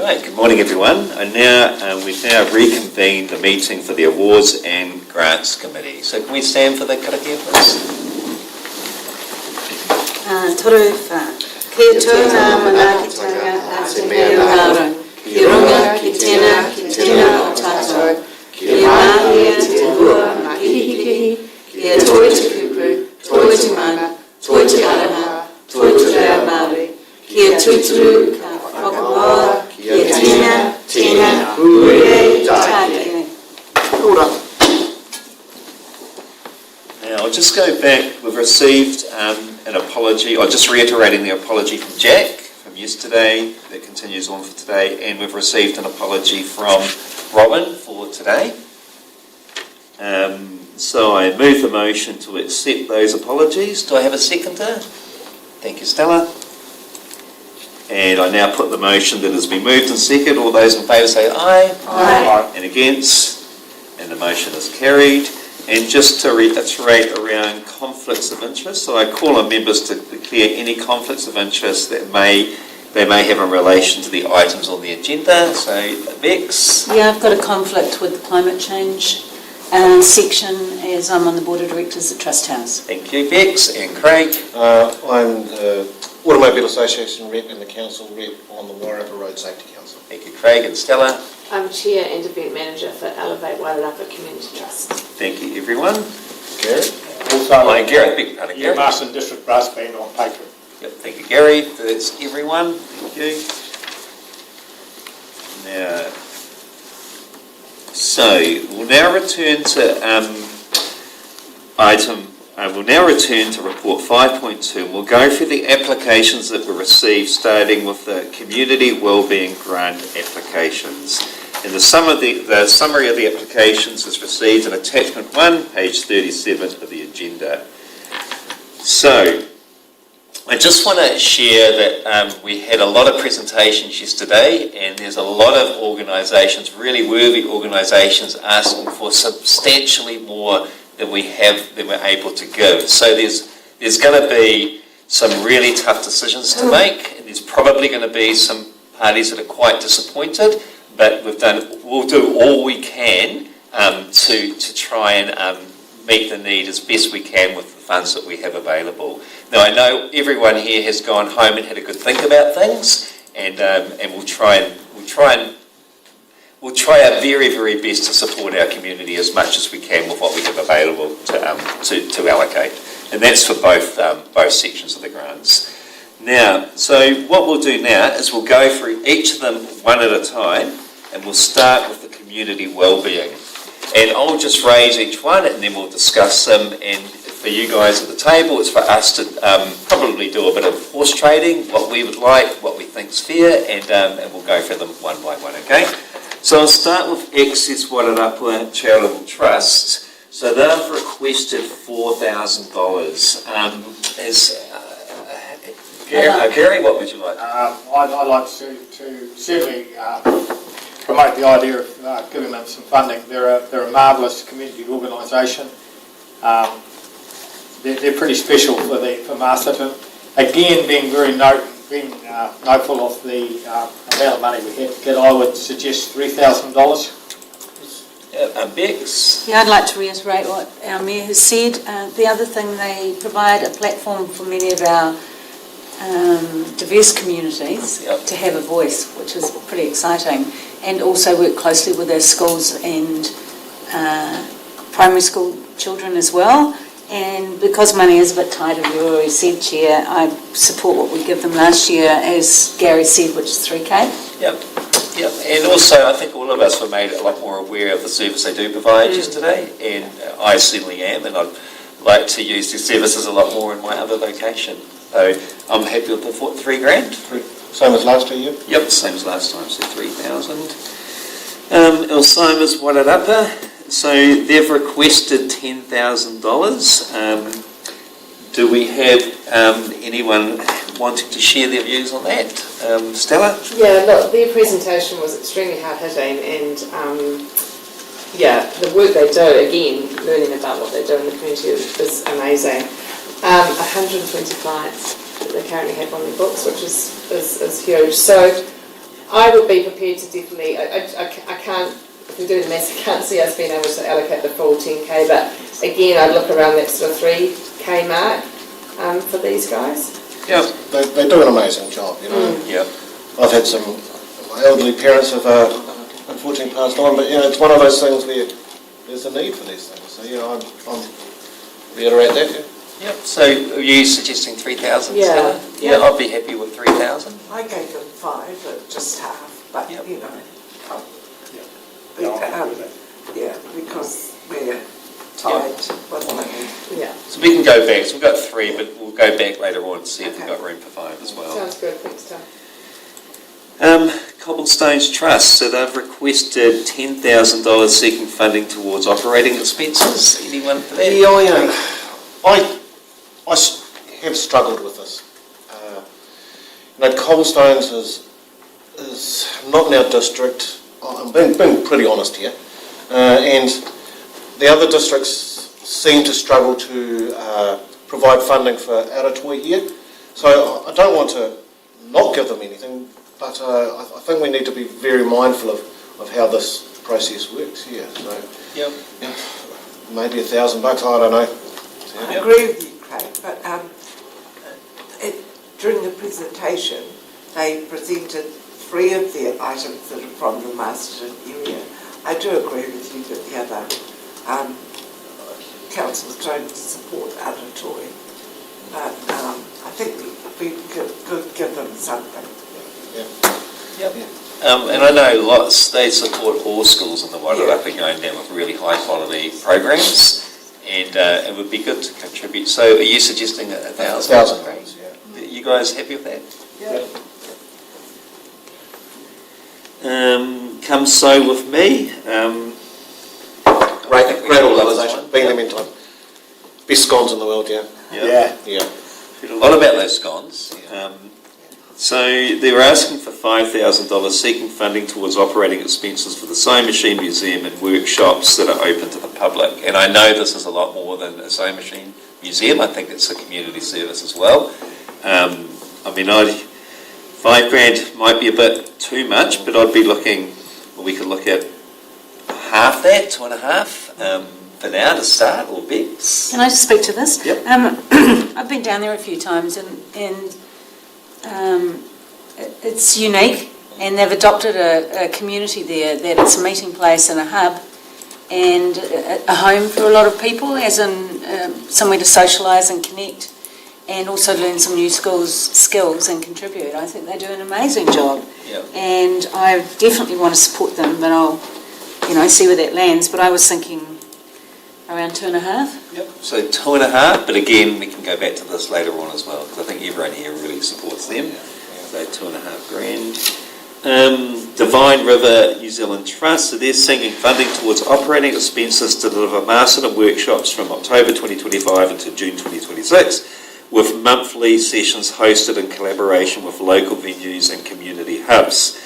Right, good morning everyone. We've now reconvened the meeting for the Awards and Grants Committee. So can we stand for the karakia, please? Toru wha. Kia tōna manaakitanga a te mea Māora. Ki runga, ki tēnā o tātou. Kia māhia te hua ma kihikihi. Kia toi te kupu, toi te mana, toi te aranga, toi te reo Māori. Kia tuturu ka whakamoa. Kia tēnā, hure, tāke. Now, I'll just go back. We've received an apology, or just reiterating the apology from Jack from yesterday that continues on for today, and we've received an apology from Robin for today. So I move the motion to accept those apologies. Do I have a seconder? Thank you, Stella. And I now put the motion that has been moved and seconded. All those in favour say aye. Aye. And against. And the motion is carried. And just to reiterate around conflicts of interest, so I call on members to declare any conflicts of interest that they may have in relation to the items on the agenda. So, Bex? Yeah, I've got a conflict with the climate change section as I'm on the Board of Directors at Trust House. Thank you, Bex. And Craig? I'm the Automobile Association rep and the council rep on the Wairarapa Road Safety Council. Thank you, Craig. And Stella? I'm Chair and Event Manager for Elevate Wairarapa Community Trust. Thank you, everyone. Gary? Also, Gary. Big part of Gary. Masterton District Brass Band on paper. Yep, thank you, Gary. That's everyone. Thank you. Now, so we'll now return to report 5.2. We'll go through the applications that were received, starting with the Community Wellbeing Grant applications. And the summary of the applications is received in attachment 1, page 37 of the agenda. So, I just want to share that we had a lot of presentations yesterday, and there's a lot of organisations, really worthy organisations, asking for substantially more than we're able to give. So there's going to be some really tough decisions to make, and there's probably going to be some parties that are quite disappointed, but we'll do all we can to try and meet the need as best we can with the funds that we have available. Now, I know everyone here has gone home and had a good think about things, and we'll try our very, very best to support our community as much as we can with what we have available to allocate, and that's for both sections of the grants. Now, so what we'll do now is we'll go through each of them one at a time, and we'll start with the community wellbeing. And I'll just raise each one, and then we'll discuss them. And for you guys at the table, it's for us to probably do a bit of horse trading, what we would like, what we think's fair, and we'll go through them one by one. Okay. So I'll start with Access Wairarapa Charitable Trust. So they've requested $4,000. Gary, what would you like? I'd like to certainly promote the idea of giving them some funding. They're a marvellous community organisation. They're pretty special for Masterton. Again, being noteful of the amount of money we have to get, I would suggest $3,000. Bex? Yeah, I'd like to reiterate what our Mayor has said. The other thing, they provide a platform for many of our diverse communities to have a voice, which is pretty exciting, and also work closely with our schools and primary school children as well. And because money is a bit tight, as you already said, Chair, I support what we give them last year, as Gary said, which is $3,000. Yep. And also, I think all of us were made a lot more aware of the service they do provide yesterday, and I certainly am, and I'd like to use their services a lot more in my other vocation. So I'm happy with the $3,000. Same as last year? Yep, same as last time, so $3,000. Alzheimer's Wairarapa. So they've requested $10,000. Do we have anyone wanting to share their views on that? Stella? Yeah, look, their presentation was extremely hard-hitting, and the work they do, again, learning about what they do in the community is amazing. 120 clients that they currently have on their books, which is huge. So I would be prepared to definitely, I can't, if we're doing the maths, I can't see us being able to allocate the full 10k, but again, I'd look around that sort of 3k mark for these guys. Yeah. They do an amazing job, you know. Yeah. I've had my elderly parents have unfortunately passed on, but, you know, it's one of those things where there's a need for these things. So, you know, I'm reiterate that, yeah. Yep. So are you suggesting 3,000? Yeah. Yeah, I'd be happy with 3,000. I gave them 5, just half, but Yep. you know, Yeah. because we're tied with money. Yeah, So we can go back. So we've got 3, but we'll go back later on and see if we've got room for 5 as well. sounds good, thanks Tom. Cobblestones Trust, so they've requested $10,000 seeking funding towards operating expenses. Anyone for that? Yeah, I have struggled with this. You know, Cobblestones is not in our district. I'm being pretty honest here. And the other districts seem to struggle to provide funding for Aratoi here. So I don't want to not give them anything, but I think we need to be very mindful of how this process works here. So Yep. yeah, maybe $1,000, I don't know. I agree with you, Craig, but during the presentation, they presented 3 of their items that are from the Masterton area. I do agree with you that the other councils don't support Aratoi, but I think we could give them something. Yep. And I know they support all schools in the Wairarapa going down with really high quality programs, and it would be good to contribute. So are you suggesting $1,000? $1,000, yeah. You guys happy with that? Yeah. Come so with me. Great organisation, been there many times. Best scones in the world, yeah. Yeah. Yeah. Heard a lot about those scones. So they were asking for $5,000 seeking funding towards operating expenses for the Sewing Machine Museum and workshops that are open to the public. And I know this is a lot more than a Sewing Machine Museum. I think it's a community service as well. I mean, $5,000 might be a bit too much, but I'd be looking, we could look at half that, 2.5, for now to start, or bits. Can I just speak to this? Yep. I've been down there a few times and it's unique, and they've adopted a community there that it's a meeting place and a hub and a home for a lot of people, as in somewhere to socialise and connect and also learn some new skills and contribute. I think they do an amazing job. Yep. And I definitely want to support them, but I'll see where that lands. But I was thinking around 2.5. Yep. So 2.5, but again, we can go back to this later on as well, because I think everyone here really supports them. So $2.5 grand. Divine River New Zealand Trust, so they're seeking funding towards operating expenses to deliver Masterton workshops from October 2025 until June 2026, with monthly sessions hosted in collaboration with local venues and community hubs.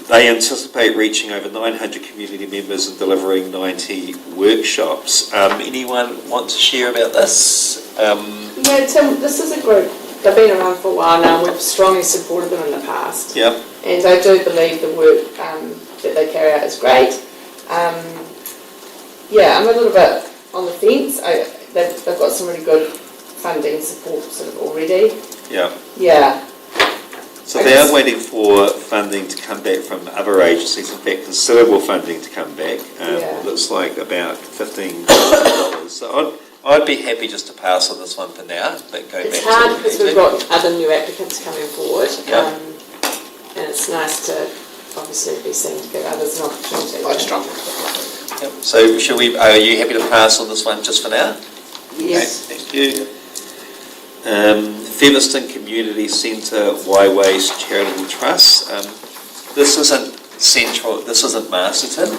They anticipate reaching over 900 community members and delivering 90 workshops. Anyone want to share about this? Yeah, Tim, this is a group, they've been around for a while now, we've strongly supported them in the past. Yep. And I do believe the work that they carry out is great. Yeah, I'm a little bit on the fence. They've got some really good funding support sort of already. Yeah. Yeah. So they are waiting for funding to come back from other agencies, in fact considerable funding to come back. Looks like about $15,000. So I'd be happy just to pass on this one for now, but go It's back hard to because we've got other new applicants coming forward. Yeah. And it's nice to obviously be seen to give others an opportunity. I struggle with that. Yep. So are you happy to pass on this one just for now? Yes. Okay, thank you. Featherston Community Centre Y Waste Charitable Trust. This isn't Masterton,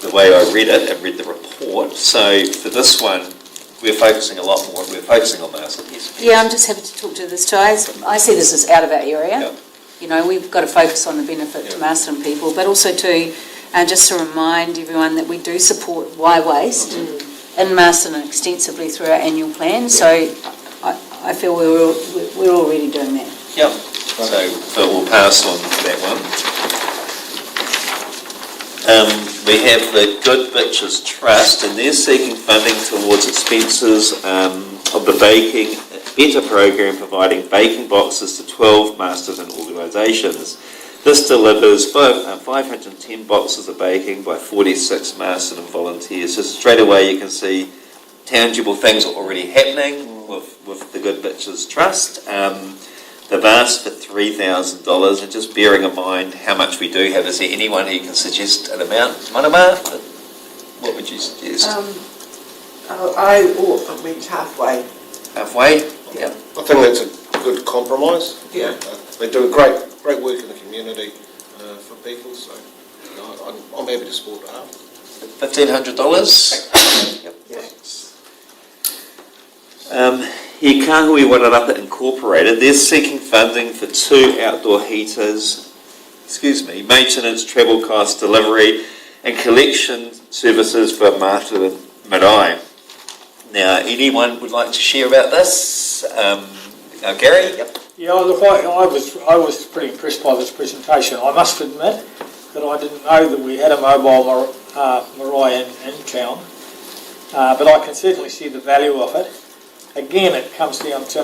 the way I read it and read the report. So for this one, we're focusing on Masterton. Yes. Yeah, I'm just happy to talk to this too. I see this as out of our area. Yep. You know, we've got to focus on the benefit to Masterton people, but also to just to remind everyone that we do support Y Waste in Masterton extensively through our annual plan. So I feel we're already doing that. Yep. So we'll pass on that one. We have the Good Bitches Trust, and they're seeking funding towards expenses of the Baking Better program, providing baking boxes to 12 Masterton organisations. This delivers 510 boxes of baking by 46 Masterton volunteers. So straight away you can see tangible things are already happening with the Good Bitches Trust. They've asked for $3,000, and just bearing in mind how much we do have, is there anyone who can suggest an amount? Manama, what would you suggest? I mean halfway. Halfway? Yep. I think that's a good compromise. Yeah. They do a great work in the community for people, so I'm happy to support it. $1,500? Yep. He Kahui Wairarapa Incorporated, they're seeking funding for 2 outdoor heaters, maintenance, travel costs, delivery and collection services for Masterton Marae. Now, anyone would like to share about this? Gary? Yep. Yeah, look, I was pretty impressed by this presentation. I must admit that I didn't know that we had a mobile marae in town, but I can certainly see the value of it. Again, it comes down to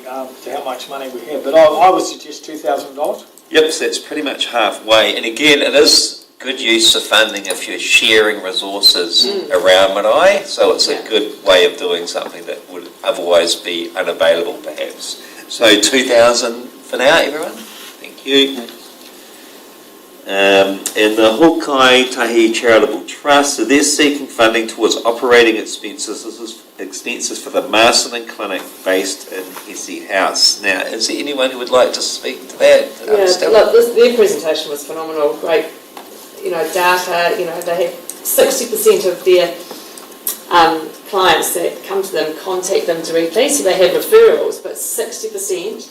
how much money we have, but I would suggest $2,000. Yep, so that's pretty much halfway. And again, it is good use of funding if you're sharing resources around Marae, so it's a good way of doing something that would otherwise be unavailable, perhaps. So 2,000 for now, everyone. Thank you. And the Hawkeye Tahi Charitable Trust, so they're seeking funding towards operating expenses. This is expenses for the Masterton Clinic based in Hesse House. Now, is there anyone who would like to speak to that? Yeah, look, their presentation was phenomenal. Great, data. They have 60% of their clients that come to them contact them directly, so they have referrals, but 60%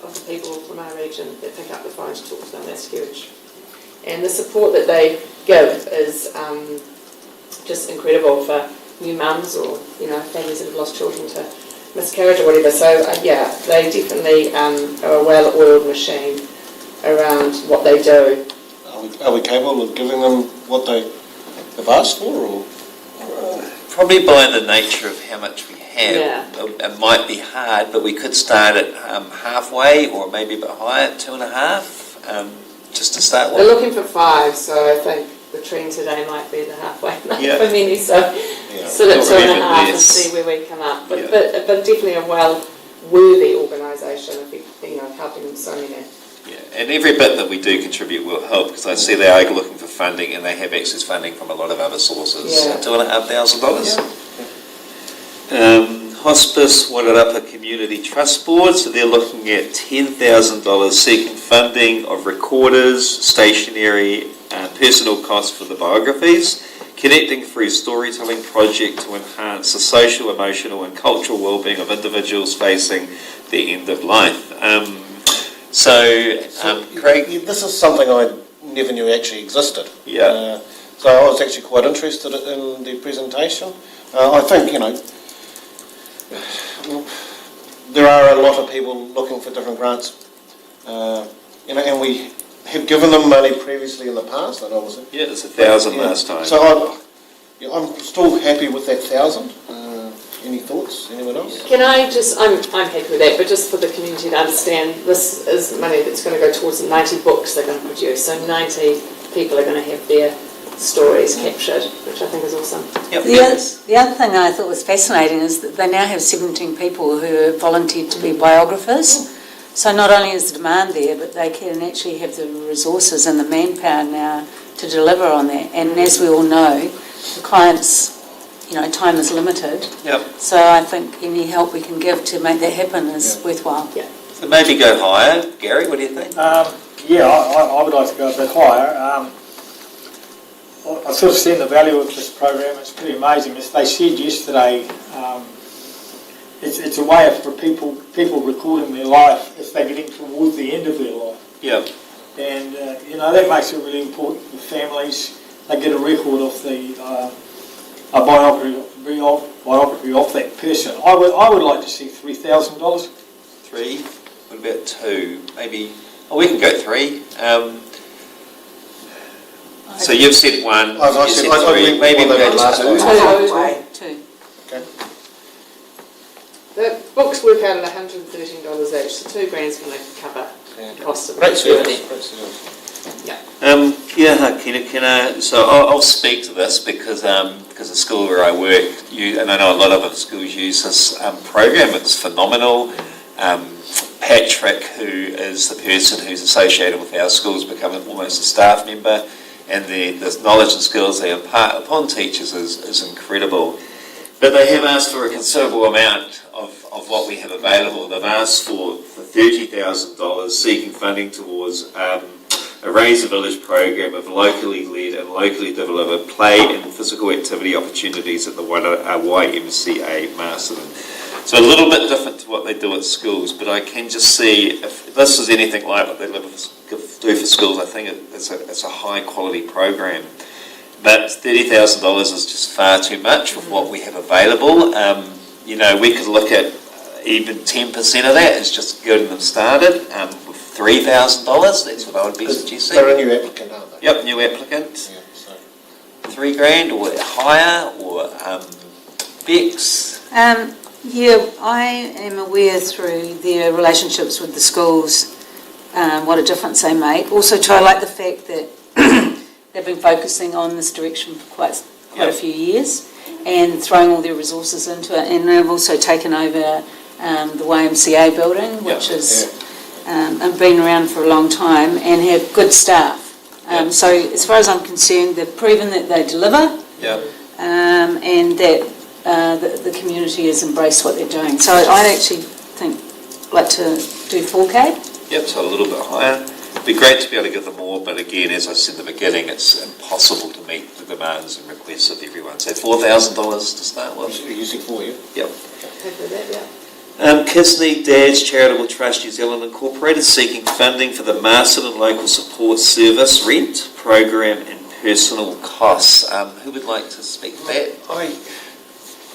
of the people from our region that pick up the phone to talk to them, that's huge. And the support that they give is just incredible for new mums or families that have lost children to miscarriage or whatever. So they definitely are a well-oiled machine around what they do. Are we capable of giving them what they have asked for, or? Probably by the nature of how much we have. Yeah. It might be hard, but we could start at halfway or maybe a bit higher, 2.5, just to start with. They're looking for 5, so I think the trend today might be the halfway mark for many. So sort of 2.5 and see where we come up. But definitely a worthy organisation, helping so many. Yeah, and every bit that we do contribute will help, because I see they are looking for funding and they have access funding from a lot of other sources. Yeah. $2,500. Hospice Wairarapa Community Trust Board, so they're looking at $10,000 seeking funding of recorders, stationery, personal costs for the biographies, connecting through storytelling project to enhance the social, emotional and cultural well-being of individuals facing the end of life. Craig? This is something I never knew actually existed. Yeah. So I was actually quite interested in the presentation. I think, there are a lot of people looking for different grants, and we have given them money previously in the past. I know was it? Yeah, it's 1,000 last time. So I'm still happy with that 1,000. Any thoughts? Anyone else? Can I just, I'm happy with that, but just for the community to understand, this is money that's going to go towards the 90 books they're going to produce. So 90 people are going to have their stories captured, which I think is awesome. Yep. The other thing I thought was fascinating is that they now have 17 people who have volunteered to be biographers. So not only is the demand there, but they can actually have the resources and the manpower now to deliver on that. And as we all know, the clients, time is limited. Yep. So I think any help we can give to make that happen is worthwhile. Yeah. So maybe go higher. Gary, what do you think? I would like to go a bit higher. I've sort of seen the value of this program. It's pretty amazing. As they said yesterday, it's a way for people recording their life if they're getting towards the end of their life. Yeah. And that makes it really important for families. They get a record of a biography of that person. I would like to see $3,000. 3. What about 2? Maybe. Oh, we can go 3. So you've said one, I you said, said three, we- maybe well, they we'll were go last two. time. Way. Two. The books work out at $113 each, so $2,000's going to cover the cost of the Great security. service, great service. So I'll speak to this because the school where I work, and I know a lot of other schools use this program. It's phenomenal. Patrick, who is the person who's associated with our schools, become almost a staff member, and the knowledge and skills they impart upon teachers is incredible. But they have asked for a considerable amount of what we have available. They've asked for $30,000, seeking funding towards a Raise the Village program of locally led and locally delivered play and physical activity opportunities at the YMCA Masterton. So a little bit different to what they do at schools, but I can just see if this is anything like what they do for schools, I think it's a high quality program. But $30,000 is just far too much with what we have available. We could look at even 10% of that is just getting them started. With $3,000, that's what I would be suggesting. They're a new applicant, aren't they? Yep, new applicant. Yeah, so. $3,000 or higher, or Bex. I am aware through their relationships with the schools what a difference they make. Also, I like the fact that they've been focusing on this direction for quite a few years and throwing all their resources into it. And they've also taken over the YMCA building, which is and been around for a long time and have good staff. So as far as I'm concerned, they've proven that they deliver and that the community has embraced what they're doing. So I'd actually like to do 4K. Yep, so a little bit higher. It'd be great to be able to give them more, but again, as I said at the beginning, it's impossible to meet the demands and requests of everyone. So $4,000 to start with. Using for you? Yep. Happy with that, yeah. Kids Need Dads Charitable Trust New Zealand Incorporated seeking funding for the Masterton Local Support Service rent program and personal costs. Who would like to speak to that?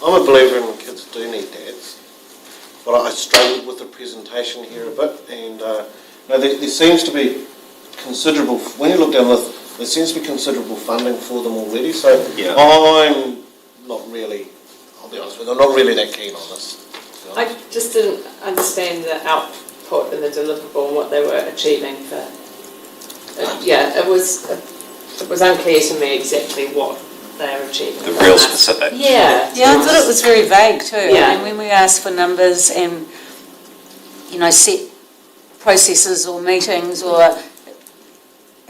I'm a believer in kids do need dads, but I struggled with the presentation here a bit, and there seems to be considerable, when you look down this, there seems to be considerable funding for them already, so I'm not really, I'll be honest with you, I'm not really that keen on this. I just didn't understand the output and the deliverable and what they were achieving for. It was unclear to me exactly what they're achieving. The real specific. Yeah, I thought it was very vague too. Yeah. And when we asked for numbers and set processes or meetings, or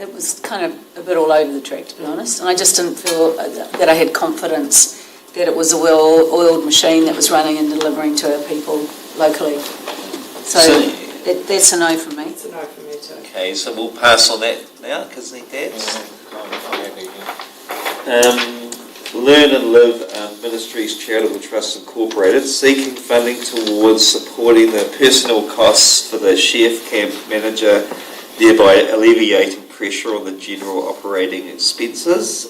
it was kind of a bit all over the track, to be honest. And I just didn't feel that I had confidence that it was a well-oiled machine that was running and delivering to our people locally. So that's a no from me. It's a no from me too. Okay, so we'll pass on that now, Kids Need Dads. I'm happy here. Learn and Live Ministries Charitable Trust Incorporated seeking funding towards supporting the personnel costs for the chef camp manager, thereby alleviating pressure on the general operating expenses.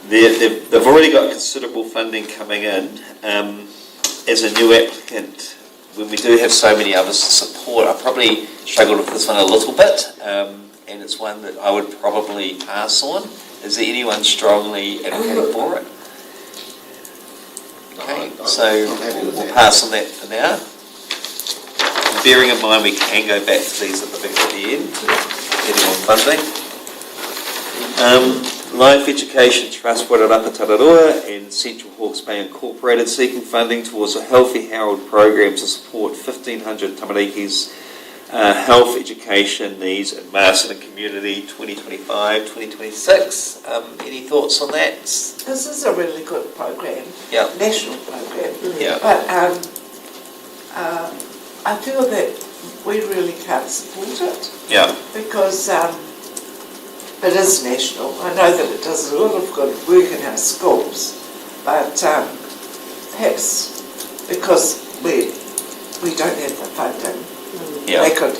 They've already got considerable funding coming in. As a new applicant, when we do have so many others to support, I probably struggled with this one a little bit, and it's one that I would probably pass on. Is there anyone strongly advocating for it? Okay, so we'll pass on that for now. Bearing in mind we can go back to these at the end, depending on funding. Life Education Trust Wairarapa Tararua and Central Hawke's Bay Incorporated seeking funding towards a Healthy Harold program to support 1,500 tamariki's health education needs in Masterton community 2025-2026. Any thoughts on that? This is a really good program, Yeah. national program. Yeah. But I feel that we really can't support it Yeah. because it is national. I know that it does a lot of good work in our schools, but perhaps because we don't have the funding, they could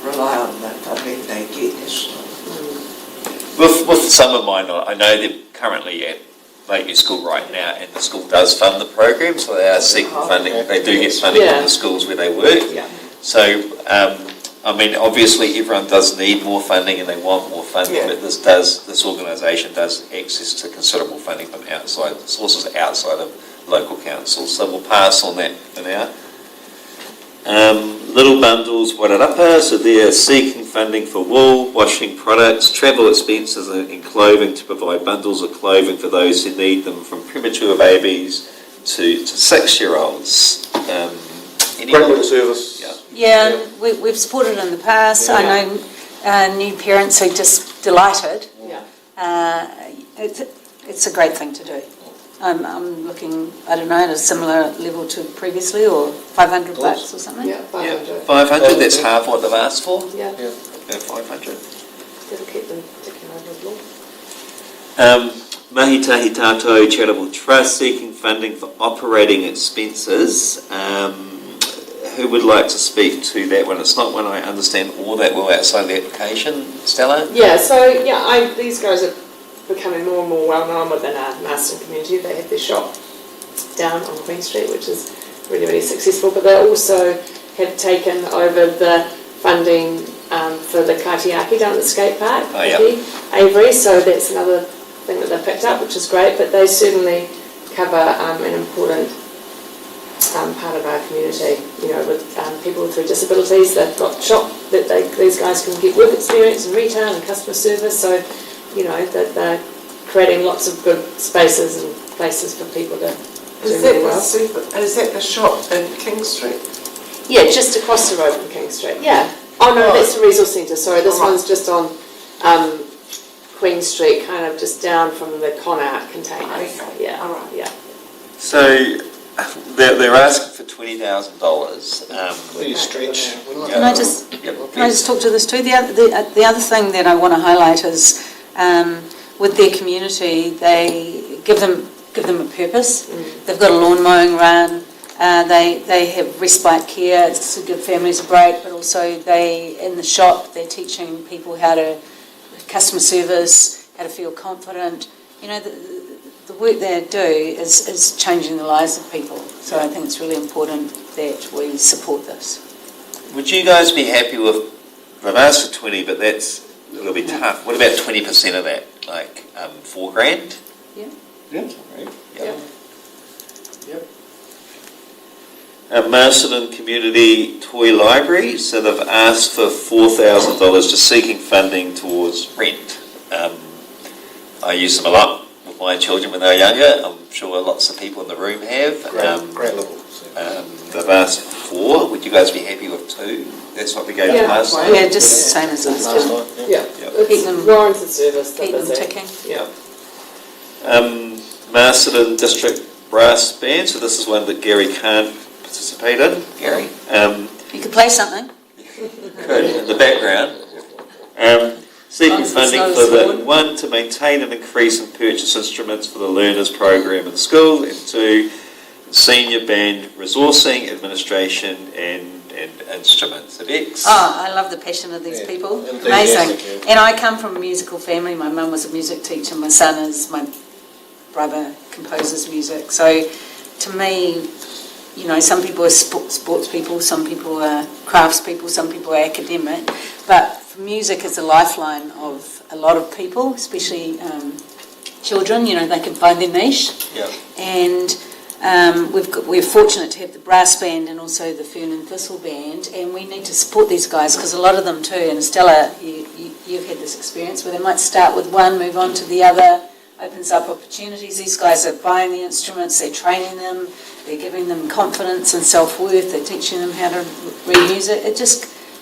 rely on the funding they get nationally. With some of mine, I know they're currently at Lakeview School right now, and the school does fund the program, so they are seeking funding. They do get funding from the schools where they work. Yeah. So I mean, obviously everyone does need more funding and they want more funding, Yeah. but this organisation does access to considerable funding from outside sources outside of local councils. So we'll pass on that for now. Little bundles, Wairarapa, so they're seeking funding for wool, washing products, travel expenses and clothing to provide bundles of clothing for those who need them, from premature babies to 6-year-olds. Great little service. Yeah. Yeah, we've supported in the past. Yeah. I know new parents are just delighted. Yeah. It's a great thing to do. I'm looking, I don't know, at a similar level to previously, or $500 or something. Yeah, 500. 500, that's half what they've asked for. Yeah, Yeah. 500. it'll keep them ticking over the wall. Mahi Tahi Tātou Charitable Trust seeking funding for operating expenses. Who would like to speak to that one? It's not one I understand all that well outside the application. Stella? Yeah, so these guys are becoming more and more well known within our Masterton community. They have their shop down on Queen Street, which is really, really successful, but they also have taken over the funding for the kaitiaki down at the skate park, Avery, so that's another thing that they've picked up, which is great, but they certainly cover an important part of our community, with people with disabilities. They've got shop that these guys can get work experience in retail and customer service, so that they're creating lots of good spaces and places for people to do really well. Is that the shop in King Street? Yeah, just across the road from King Street. Yeah. Oh no, that's the resource centre. Sorry, this one's just on Queen Street, kind of just down from the Con-Art containers. Okay. Yeah. All right. Yeah. So they're asking for $20,000. Please stretch. Can I just talk to this too? The other thing that I want to highlight is with their community, they give them a purpose. They've got a lawn mowing run. They have respite care to give families a break, but also in the shop they're teaching people how to customer service, how to feel confident. The work they do is changing the lives of people. So I think it's really important that we support this. Would you guys be happy with, they've asked for 20, but that's a little bit tough. What about 20% of that, like $4,000? Yeah. Yeah. Yeah. Yep. Masterton Community Toy Library, so they've asked for $4,000, just seeking funding towards rent. I use them a lot with my children when they were younger. I'm sure lots of people in the room have. Great level. They've asked for 4. Would you guys be happy with 2? That's what we gave them last night. Yeah, just the same as last time. Yeah. Yep. Keep them- It's warranted service. Keep them ticking. Yeah. Masterton District Brass Band, so this is one that Gary can't participate in. Gary? You could play something. Good, in the background. Seeking Nice and funding slow for the forward. 1, to maintain and increase and purchase instruments for the learners program in school, and 2, senior band resourcing, administration and instruments. X. I love the passion of these people. Amazing. Enthusiastic, And I come from a musical family. My mum was a music teacher. My brother composes music. So to me, some people are sports people, some people are crafts people, some people are academic. But music is a lifeline of a lot of people, especially children. They can find their niche. Yeah. And we're fortunate to have the brass band and also the Fern and Thistle band, and we need to support these guys because a lot of them too, and Stella, you've had this experience where they might start with one, move on to the other, opens up opportunities. These guys are buying the instruments, they're training them, they're giving them confidence and self-worth, they're teaching them how to read music.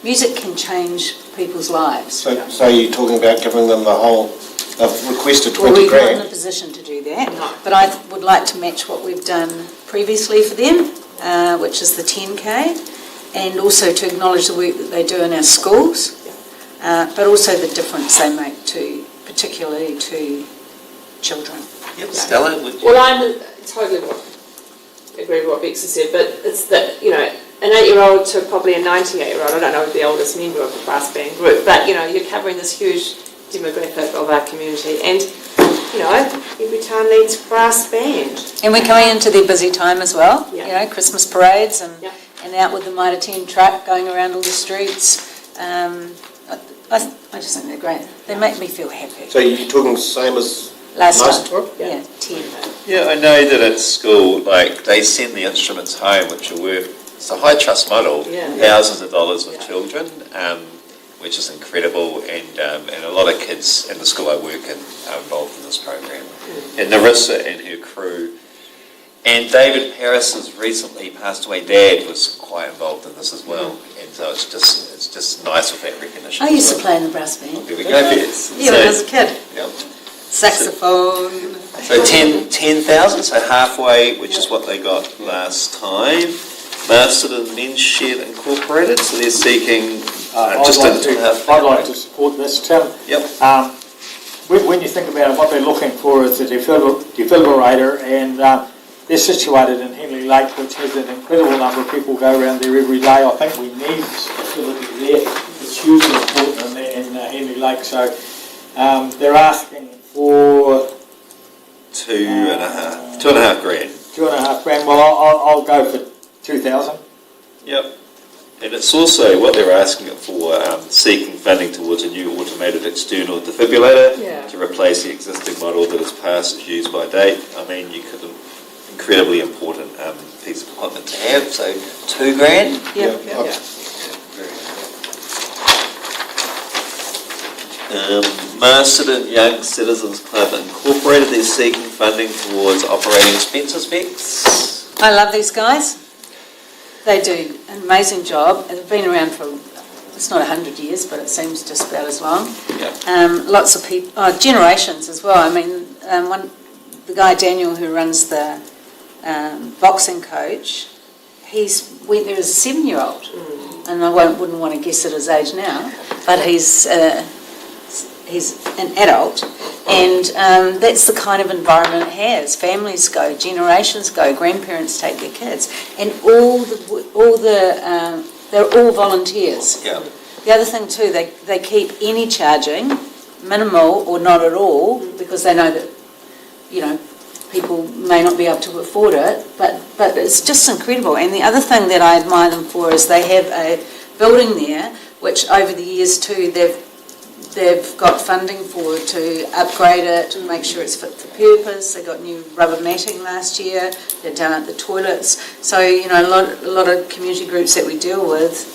Music can change people's lives. So you're talking about giving them the whole, they've requested Well, 20 we're not in a grand. position to do that, but I would like to match what we've done previously for them, which is the 10K, and also to acknowledge the work that they do in our schools, but also the difference they make particularly to children. Yep. Stella, would you? Well, I totally agree with what Bex has said, but it's that, an 8-year-old to probably a 98-year-old, I don't know the oldest member of the brass band group, but, you're covering this huge demographic of our community, and, every town needs a brass band. And we're coming into their busy time as well, Yeah. Christmas parades and Yeah. out with the Masterton truck going around all the streets, I just think they're great. They make me feel happy. So you're talking same as Last Masterton? time, yeah, 10. Yeah, I know that at school, like, they send the instruments home, which are worth, it's a high trust model, Yeah. thousands of dollars with Yeah. children, which is incredible, and a lot of kids in the school I work in are involved in this program. And Narissa and her crew, and David Paris's recently passed away dad was quite involved in this as well, and so it's just nice with that recognition. I as used to well. play in the brass band. There we go, Beth. Yeah, when I was a kid. Yeah. Saxophone. So 10,000, so halfway, which is what they got last time. Masterton Men's Shed Incorporated, so they're seeking just I'd under I'd like to support this, Tim. Yep. When you think about it, what they're looking for is a defibrillator, and they're situated in Henley Lake, which has an incredible number of people go around there every day. I think we need this facility there. It's hugely important in Henley Lake, so they're asking for 2.5 grand. $2.5 grand. Well, I'll go for 2,000. Yep. And it's also what they're asking it for, seeking funding towards a new automated external defibrillator Yeah. to replace the existing model that is past its use by date. I mean, you could incredibly important piece of equipment to have. So $2 grand. Yeah. Yeah. Masterton Young Citizens Club Incorporated, they're seeking funding towards operating expenses, Bex. I love these guys. They do an amazing job. They've been around for, it's not 100 years, but it seems just about as long. Yeah. Lots of people, generations as well. I mean, the guy Daniel who runs the boxing coach, went there as a 7-year-old, and I wouldn't want to guess at his age now, but he's an adult, and that's the kind of environment it has. Families go, generations go, grandparents take their kids, and they're all volunteers. Yeah. The other thing too, they keep any charging minimal or not at all, because they know that, you know, people may not be able to afford it, but it's just incredible. And the other thing that I admire them for is they have a building there, which over the years too, they've got funding for to upgrade it, to make sure it's fit for purpose. They got new rubber matting last year. They're down at the toilets. So, you know, a lot of community groups that we deal with,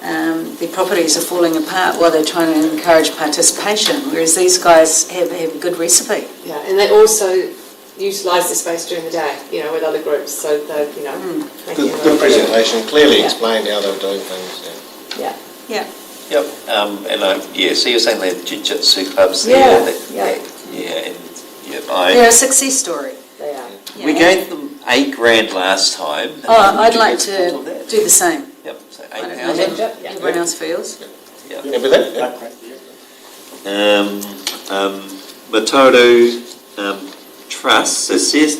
their properties are falling apart while they're trying to encourage participation, whereas these guys have a good recipe. Yeah, and they also utilise the space during the day, you know, with other groups, so they, you know, making it Good presentation, clearly Yeah. explained how they were doing things. Yeah. Yeah. Yep. So you're saying they have jiu-jitsu clubs Yeah, there? They're a success story. They are. We gave them $8 grand last time. Oh, I'd Would you like guys support all to that? do the same. Yep, so I don't know 8,000. how everyone else feels. Yeah. Everything? Yeah. Matoto Trust, so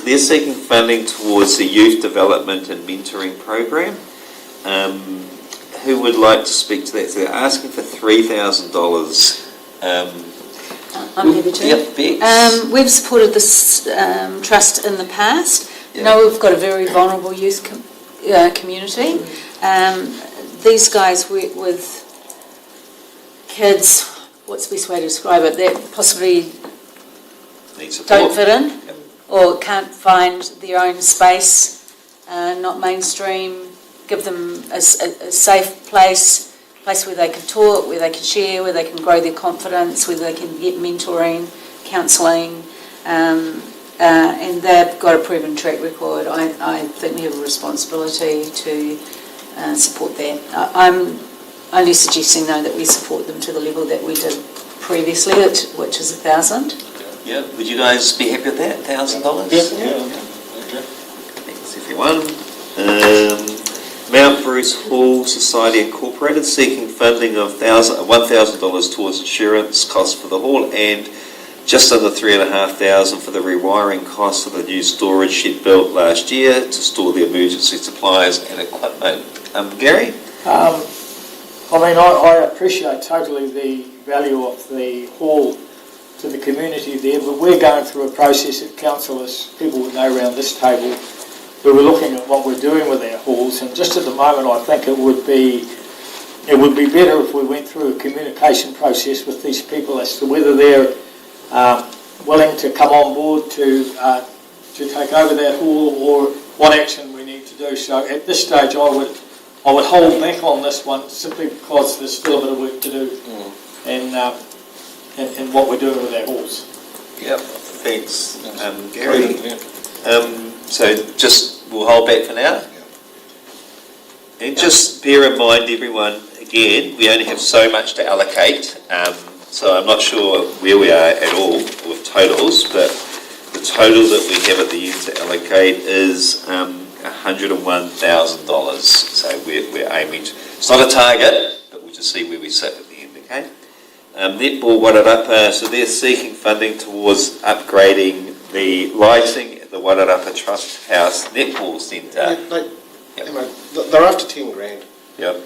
they're seeking funding towards the youth development and mentoring program. Who would like to speak to that? So they're asking for $3,000. I'm happy to. Yep, Bex. We've supported this trust in the past. Yeah. You know, we've got a very vulnerable youth community. These guys work with kids, what's the best way to describe it, that possibly Need support. don't fit in Yep. or can't find their own space, not mainstream. Give them a safe place where they can talk, where they can share, where they can grow their confidence, where they can get mentoring, counselling, and they've got a proven track record. I think we have a responsibility to support that. I'm only suggesting, though, that we support them to the level that we did previously, which is 1,000. Yeah, would you guys be happy with that? $1,000? Yeah. Thanks, everyone. Mount Bruce Hall Society Incorporated seeking funding of $1,000 towards insurance costs for the hall and just under $3,500 for the rewiring costs of the new storage shed built last year to store the emergency supplies and equipment. Gary? I appreciate totally the value of the hall to the community there, but we're going through a process at council, as people would know around this table, where we're looking at what we're doing with our halls, and just at the moment I think it would be it would be better if we went through a communication process with these people as to whether they're willing to come on board to take over that hall, or what action we need to do. So at this stage, I would hold back on this one simply because there's still a bit of work to do in what we're doing with our halls. Yep, thanks, Gary. So just, we'll hold back for now. And just bear in mind, everyone, again, we only have so much to allocate, so I'm not sure where we are at all with totals, but the total that we have at the end to allocate is $101,000. So we're aiming to, it's not a target, but we'll just see where we sit at the end, okay? Netball Wairarapa, so they're seeking funding towards upgrading the lighting at the Wairarapa Trust House Netball Centre. They're after 10 grand. Yep.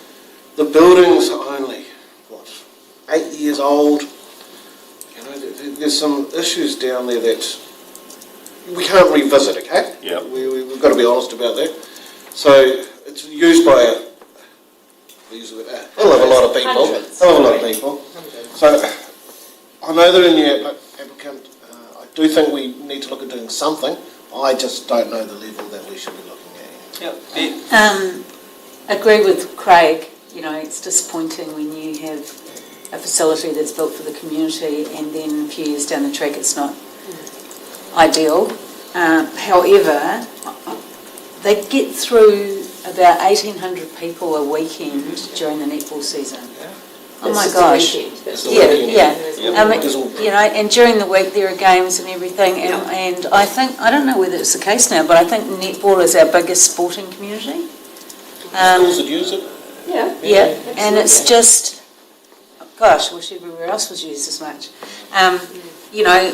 The building's only, 8 years old. You know, there's some issues down there that we can't revisit, okay? Yep. We've got to be honest about that. So it's used by a hell of a lot of people. Hundreds. Hell of a lot of people. So I know that in the applicant, I do think we need to look at doing something. I just don't know the level that we should be looking at. Yep. Agree with Craig. You know, it's disappointing when you have a facility that's built for the community and then a few years down the track it's not ideal. However, they get through about 1,800 people a weekend during the netball season. Oh my gosh. Yeah. You know, and during the week there are games and everything, and I don't know whether it's the case now, but I think netball is our biggest sporting community. Schools that use it? Yeah, and it's just, gosh, I wish everywhere else was used as much. You know,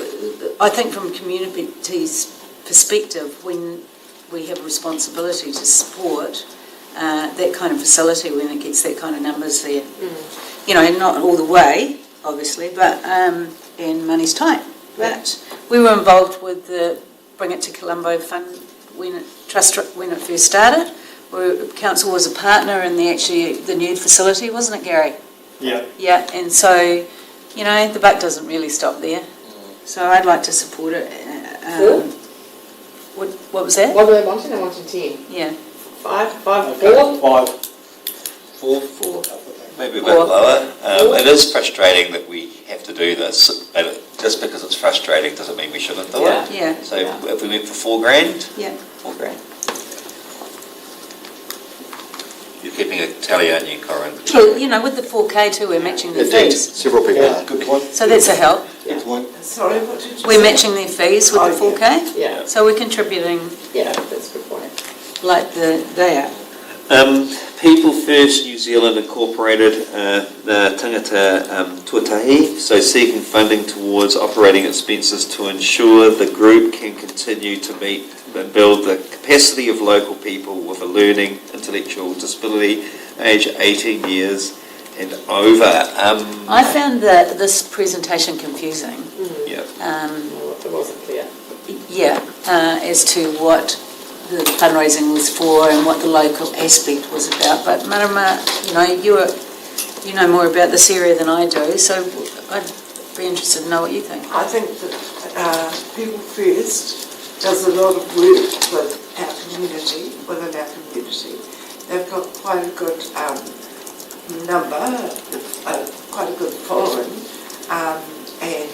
I think from a community's perspective, when we have a responsibility to support that kind of facility when it gets that kind of numbers there. You know, not all the way, obviously, but and money's tight. But we were involved with the Bring It to Colombo Fund when it first started. Council was a partner in the new facility, wasn't it, Gary? Yeah. Yeah, and so, you know, the buck doesn't really stop there. So I'd like to support it. What was that? What were they wanting? They wanted 10. Yeah. 5, 4? 4. Maybe a bit lower. It is frustrating that we have to do this, but just because it's frustrating doesn't mean we shouldn't do it. Yeah. So if we went for $4,000, Yeah. $4,000. You're keeping a tally, aren't you, Corinne? Well, you know, with the 4K too, we're matching their fees. Several people are. Good point. So that's a help. Good point. Sorry, what did you say? We're matching their fees with the 4K. Yeah. So we're contributing Yeah, that's a good point. like they are. People First New Zealand Incorporated, the Tangata Tuatahi, so seeking funding towards operating expenses to ensure the group can continue to meet and build the capacity of local people with a learning intellectual disability, age 18 years and over. I found this presentation confusing. Yeah. It wasn't clear. As to what the fundraising was for and what the local aspect was about. But Marama, you know, you know more about this area than I do, so I'd be interested to know what you think. I think that People First does a lot of work with our community, within our community. They've got quite a good number, quite a good following, and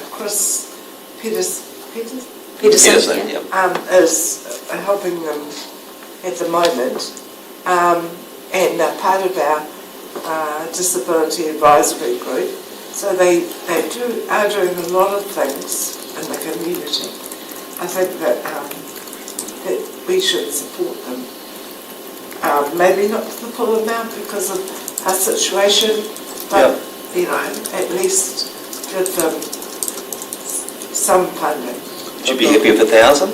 Chris Peterson Peterson, is helping them at the moment, and part of our disability advisory group. So they are doing a lot of things in the community. I think that we should support them. Maybe not to the full amount because of our situation, but you know, at least give them some funding. Would you be happy with 1,000?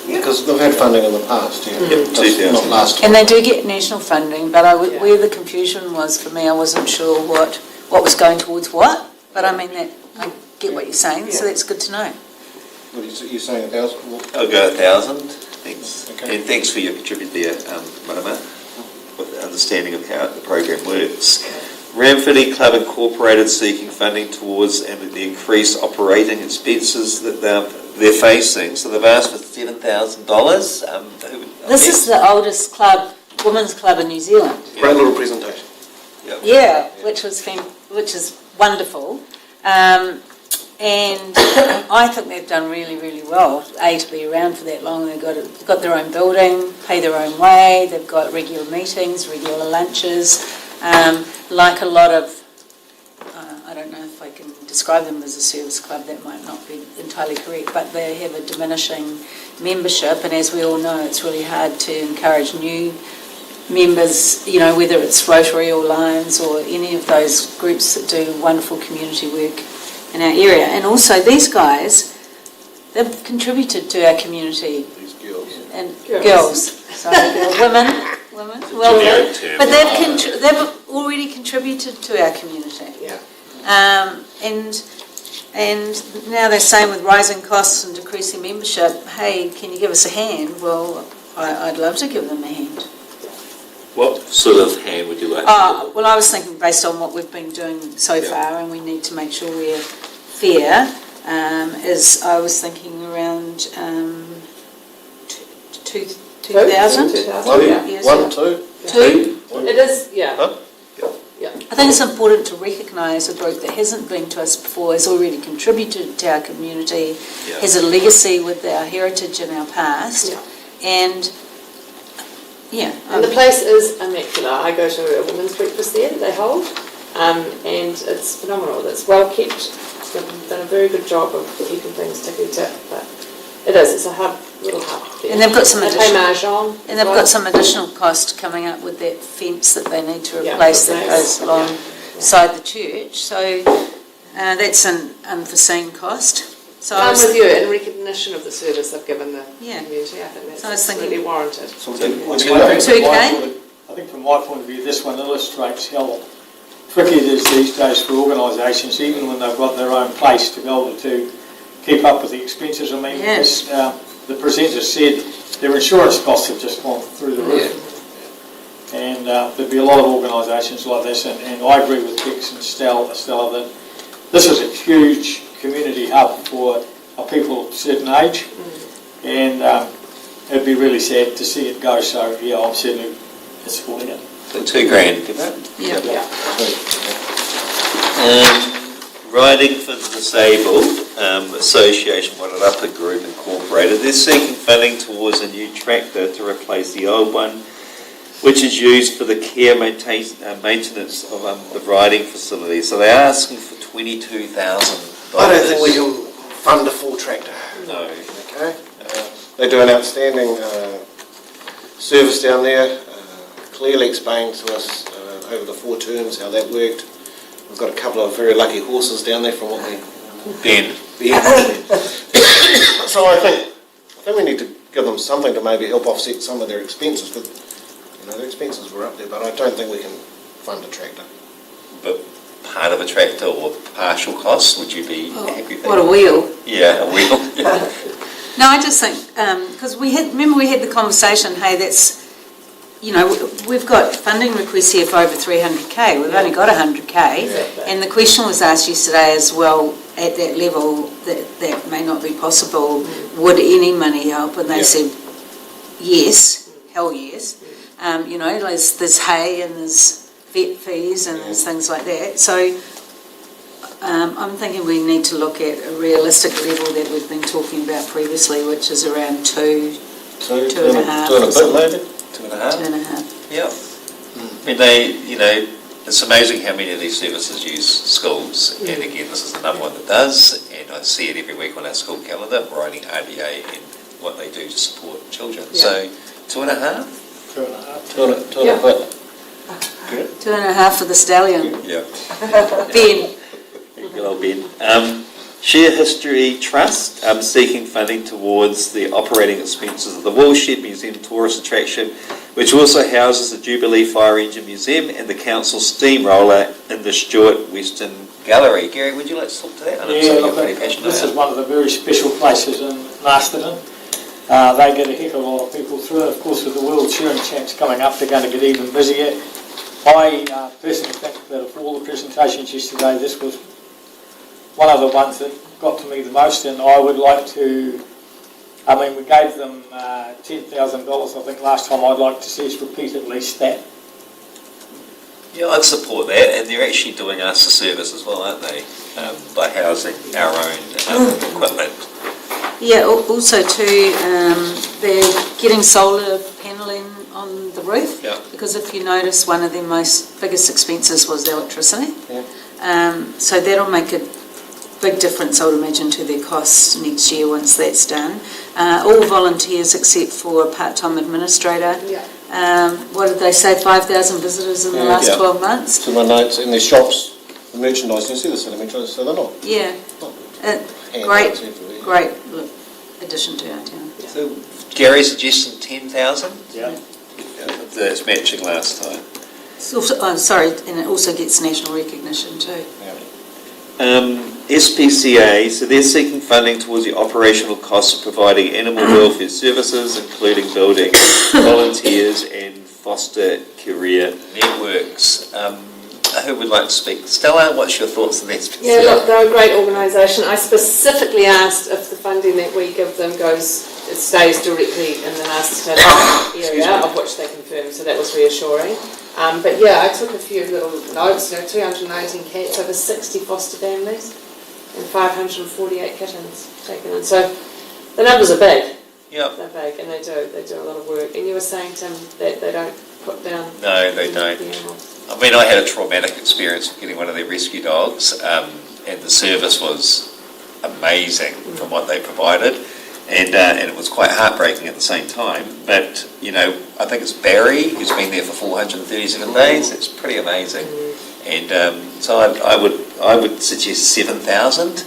Because they've had funding in the past, yeah. Yep, 2,000. Not last time. And they do get national funding, but where the confusion was for me, I wasn't sure what was going towards what. But I mean, I get what you're saying, so that's good to know. What are you saying, 1,000? I'll go 1,000. Thanks. Okay. And thanks for your contribute there, Marama. understanding of how the program works. Ramfordly Club Incorporated seeking funding towards the increased operating expenses that they're facing. So they've asked for $7,000. This is the oldest club, women's club in New Zealand. Great little presentation. Yeah, which is wonderful. And I think they've done really, really well, to be around for that long. They've got their own building, pay their own way, they've got regular meetings, regular lunches. Like a lot of, I don't know if I can describe them as a service club, that might not be entirely correct, but they have a diminishing membership, and as we all know, it's really hard to encourage new members, whether it's Rotary or Lions or any of those groups that do wonderful community work in our area. And also these guys, they've contributed to our community. These girls. And girls. Sorry, women. Well, but they've already contributed to our community. Yeah. And now they're saying with rising costs and decreasing membership, hey, can you give us a hand? Well, I'd love to give them a hand. What sort of hand would you like to give? Well, I was thinking based on what we've been doing so far, and we need to make sure we're fair, I was thinking around 2,000. 2,000. One, two? Two? It is, yeah. Huh? I think it's important to recognise a group that hasn't been to us before, has already contributed to our community, has a legacy with our heritage and our past, and and the place is immaculate. I go to a women's breakfast there that they hold, and it's phenomenal. It's well kept. They've done a very good job of keeping things tickety-tip, but it's a little hub. And they've got some they pay mahjong. And they've got some additional cost coming up with that fence that they need to replace that goes alongside the church. So that's an unforeseen cost. So I'm with you in recognition of the service they've given the community. I think that's absolutely warranted. I think from my point of view, this one illustrates how tricky it is these days for organisations, even when they've got their own place, to be able to keep up with the expenses. I mean, as the presenter said, their insurance costs have just gone through the roof. And there'd be a lot of organisations like this, and I agree with Bex and Stella that this is a huge community hub for people of a certain age, and it'd be really sad to see it go. So I'm certainly supporting it. So $2,000, give that? Riding for the Disabled Association, Wairarapa Group Incorporated, they're seeking funding towards a new tractor to replace the old one, which is used for the care maintenance of the riding facility. So they're asking for $22,000. I don't think we can fund a full tractor. No. Okay. They do an outstanding service down there. Clearly explained to us over the 4 terms how that worked. We've got a couple of very lucky horses down there from what we... Ben. So I think we need to give them something to maybe help offset some of their expenses, because their expenses were up there, but I don't think we can fund a tractor. But part of a tractor or partial cost, would you be happy with that? What, a wheel? Yeah, a wheel. No, I just think, because we had the conversation, hey, that's, we've got funding requests here for over 300k, we've only got 100k, and the question was asked yesterday as well, at that level, that may not be possible, would any money help? And they said, yes, hell yes. There's hay and there's vet fees and there's things like that. So I'm thinking we need to look at a realistic level that we've been talking about previously, which is around 2.5. 2.5. 2.5. 2.5. Yeah. I mean, it's amazing how many of these services use schools, and again, this is another one that does, and I see it every week on our school calendar, writing RDA and what they do to support children. So, 2.5? 2.5. 2.5 for the stallion. Yeah. Ben. Good old Ben. Share History Trust seeking funding towards the operating expenses of the Woolshed Museum tourist attraction, which also houses the Jubilee Fire Engine Museum and the Council Steamroller in the Stuart Western Gallery. Gary, would you like to talk to that? This is one of the very special places in Masterton. They get a heck of a lot of people through, and of course with the World Cheering Champs coming up, they're going to get even busier. I personally think that of all the presentations yesterday, this was one of the ones that got to me the most, and I would like to, we gave them $10,000 I think last time. I'd like to see us repeat at least that. Yeah, I'd support that, and they're actually doing us a service as well, aren't they, by housing our own equipment. Yeah, also too, they're getting solar paneling on the roof. Yeah. Because if you notice, one of their biggest expenses was electricity. Yeah. So that'll make a big difference, I would imagine, to their costs next year once that's done. All volunteers except for a part-time administrator. Yeah. What did they say, 5,000 visitors in the last Yeah. 12 months? So my notes in their shops, the merchandise, you see the selling merchandise, so they're not. Yeah. Great addition to our town. So Gary suggesting 10,000? Yeah. That's matching last time. It's also, and it also gets national recognition too. SPCA, so they're seeking funding towards the operational costs of providing animal welfare services, including building volunteers and foster career networks. Who would like to speak? Stella, what's your thoughts on the SPCA? Yeah, look, they're a great organisation. I specifically asked if the funding that we give them it stays directly in the Masterton area, of which they confirmed, so that was reassuring. But yeah, I took a few little notes, 219 cats, over 60 foster families, and 548 kittens taken in. So the numbers are big. Yeah. They're big, and they do a lot of work. And you were saying, Tim, that they don't put down... No, they don't. the animals. I had a traumatic experience of getting one of their rescue dogs, and the service was amazing from what they provided, and it was quite heartbreaking at the same time. But, I think it's Barry who's been there for 437 days. It's pretty amazing. And so I would suggest 7,000.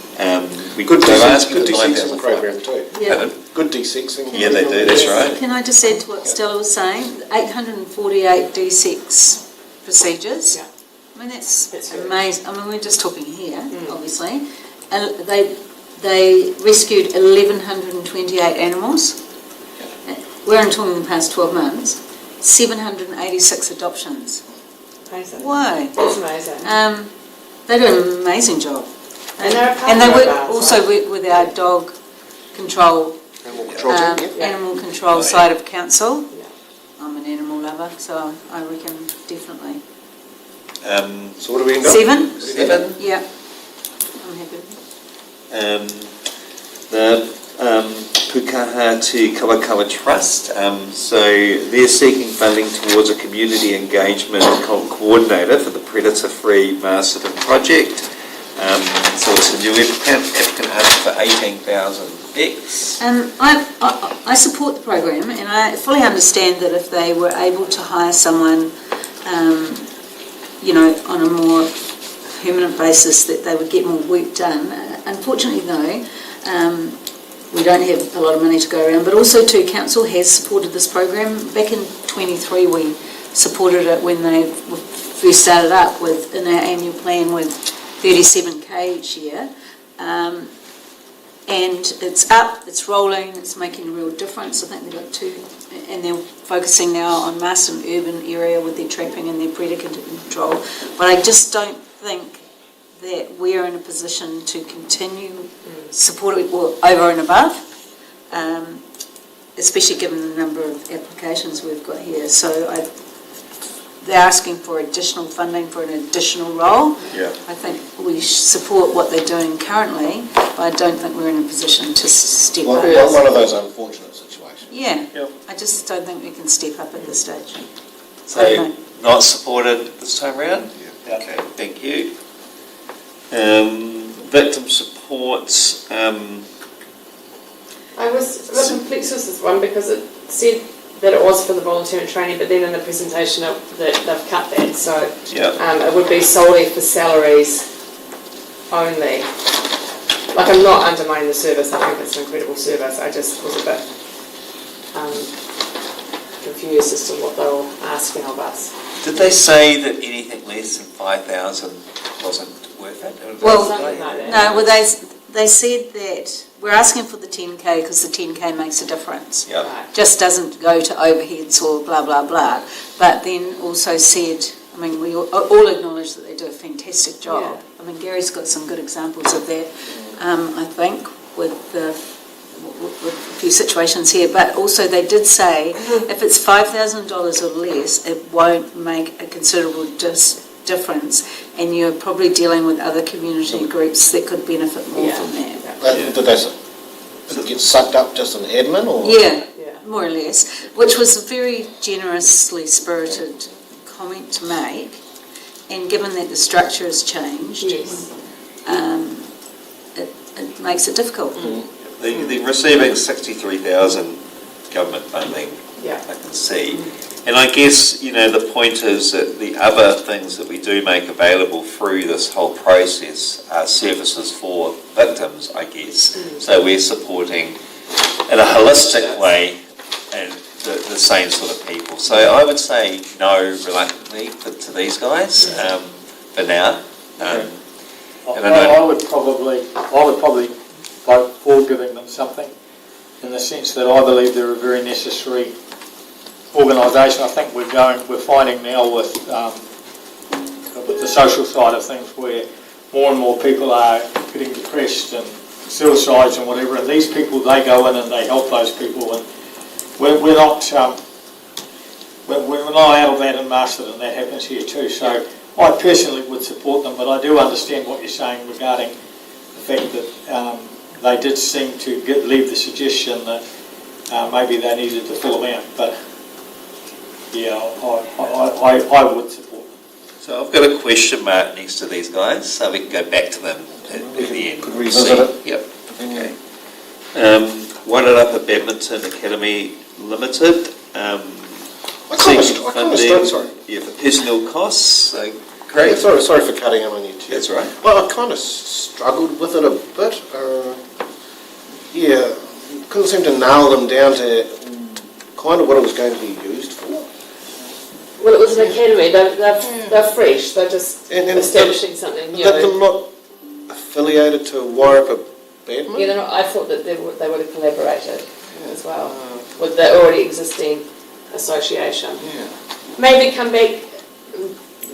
Good asking for de-sexing 9,000 program too. Yeah. Good de-sexing. Yeah, they do, that's right. Can I just add to what Stella was saying? 848 D6 procedures. Yeah. That's That's amazing. We're just talking here, obviously. And they rescued 1,128 animals. We're only talking the past 12 months. 786 adoptions. Amazing. Why? That's amazing. They do an amazing job. And they're a And they partner work, of ours, also right? work with our dog control, Animal control team, yeah. animal control side of council. Yeah. I'm an animal lover, so I reckon definitely. So what are we in? 7? 7. Yeah. I'm happy. The Pukaha to Kawakawa Trust, so they're seeking funding towards a community engagement coordinator for the predator-free Masterton project. So it's a new applicant asking for 18,000 X. I support the program, and I fully understand that if they were able to hire someone, on a more permanent basis, that they would get more work done. Unfortunately, though, we don't have a lot of money to go around, but also too, council has supported this program. Back in 23, we supported it when they first started up in our annual plan with 37k each year. And it's up, it's rolling, it's making a real difference. I think they've got 2, and they're focusing now on Masterton urban area with their trapping and their predator control. But I just don't think that we're in a position to continue supporting over and above, especially given the number of applications we've got here. So they're asking for additional funding for an additional role. Yeah. I think we support what they're doing currently, but I don't think we're in a position to step up. One of those unfortunate situations. Yeah, Yep. I just don't think we can step up at this stage. So not supported this time round? Yeah. Okay, thank you. Victim supports, I was a bit complex with this one because it said that it was for the volunteering training, but then in the presentation that they've cut that, so yeah. it would be solely for salaries only. Like, I'm not undermining the service, I think it's an incredible service, I just was a bit confused as to what they were asking of us. Did they say that anything less than 5,000 wasn't worth it? Or Well, Something like that. no, well they said that we're asking for the 10K because the 10K makes a difference. Yeah. Right. Just doesn't go to overheads or blah, blah, blah. But then also said, I mean, we all acknowledge that they do a fantastic job. Yeah. I mean, Gary's got some good examples of that, I think, with a few situations here. But also they did say if it's $5,000 or less, it won't make a considerable difference, and you're probably dealing with other community groups that could benefit more from that. Did it get sucked up just in admin, or? Yeah, Yeah. more or less, which was a very generously spirited comment to make, and given that the structure has changed, Yes. it makes it difficult. The receiving 63,000 government funding, Yeah. I can see. And I guess, the point is that the other things that we do make available through this whole process are services for victims, I guess. So we're supporting in a holistic way and the same sort of people. So I would say no reluctantly to these guys for now. And I would probably vote for giving them something, in the sense that I believe they're a very necessary organisation. I think we're finding now with the social side of things, where more and more people are getting depressed and suicides and whatever, and these people, they go in and they help those people, and we're not out of that in Masterton. That happens here too. So I personally would support them, but I do understand what you're saying regarding the fact that they did seem to leave the suggestion that maybe they needed to fill them out. But yeah, I would support them. So I've got a question mark next to these guys, so we can go back to them at the end. Could revisit it. Yep. Okay. One up at Badminton Academy Limited. I kind of struggled, sorry. Yeah, for personnel costs. So great. Yeah, sorry for cutting in on you too. That's right. Well, I kind of struggled with it a bit. Couldn't seem to nail them down to kind of what it was going to be used for. Well, it was an academy. They're fresh. They're just And establishing something new. They're not affiliated to Wairapa Badminton? Yeah, I thought that they would have collaborated as well with the already existing association. Yeah. Maybe come back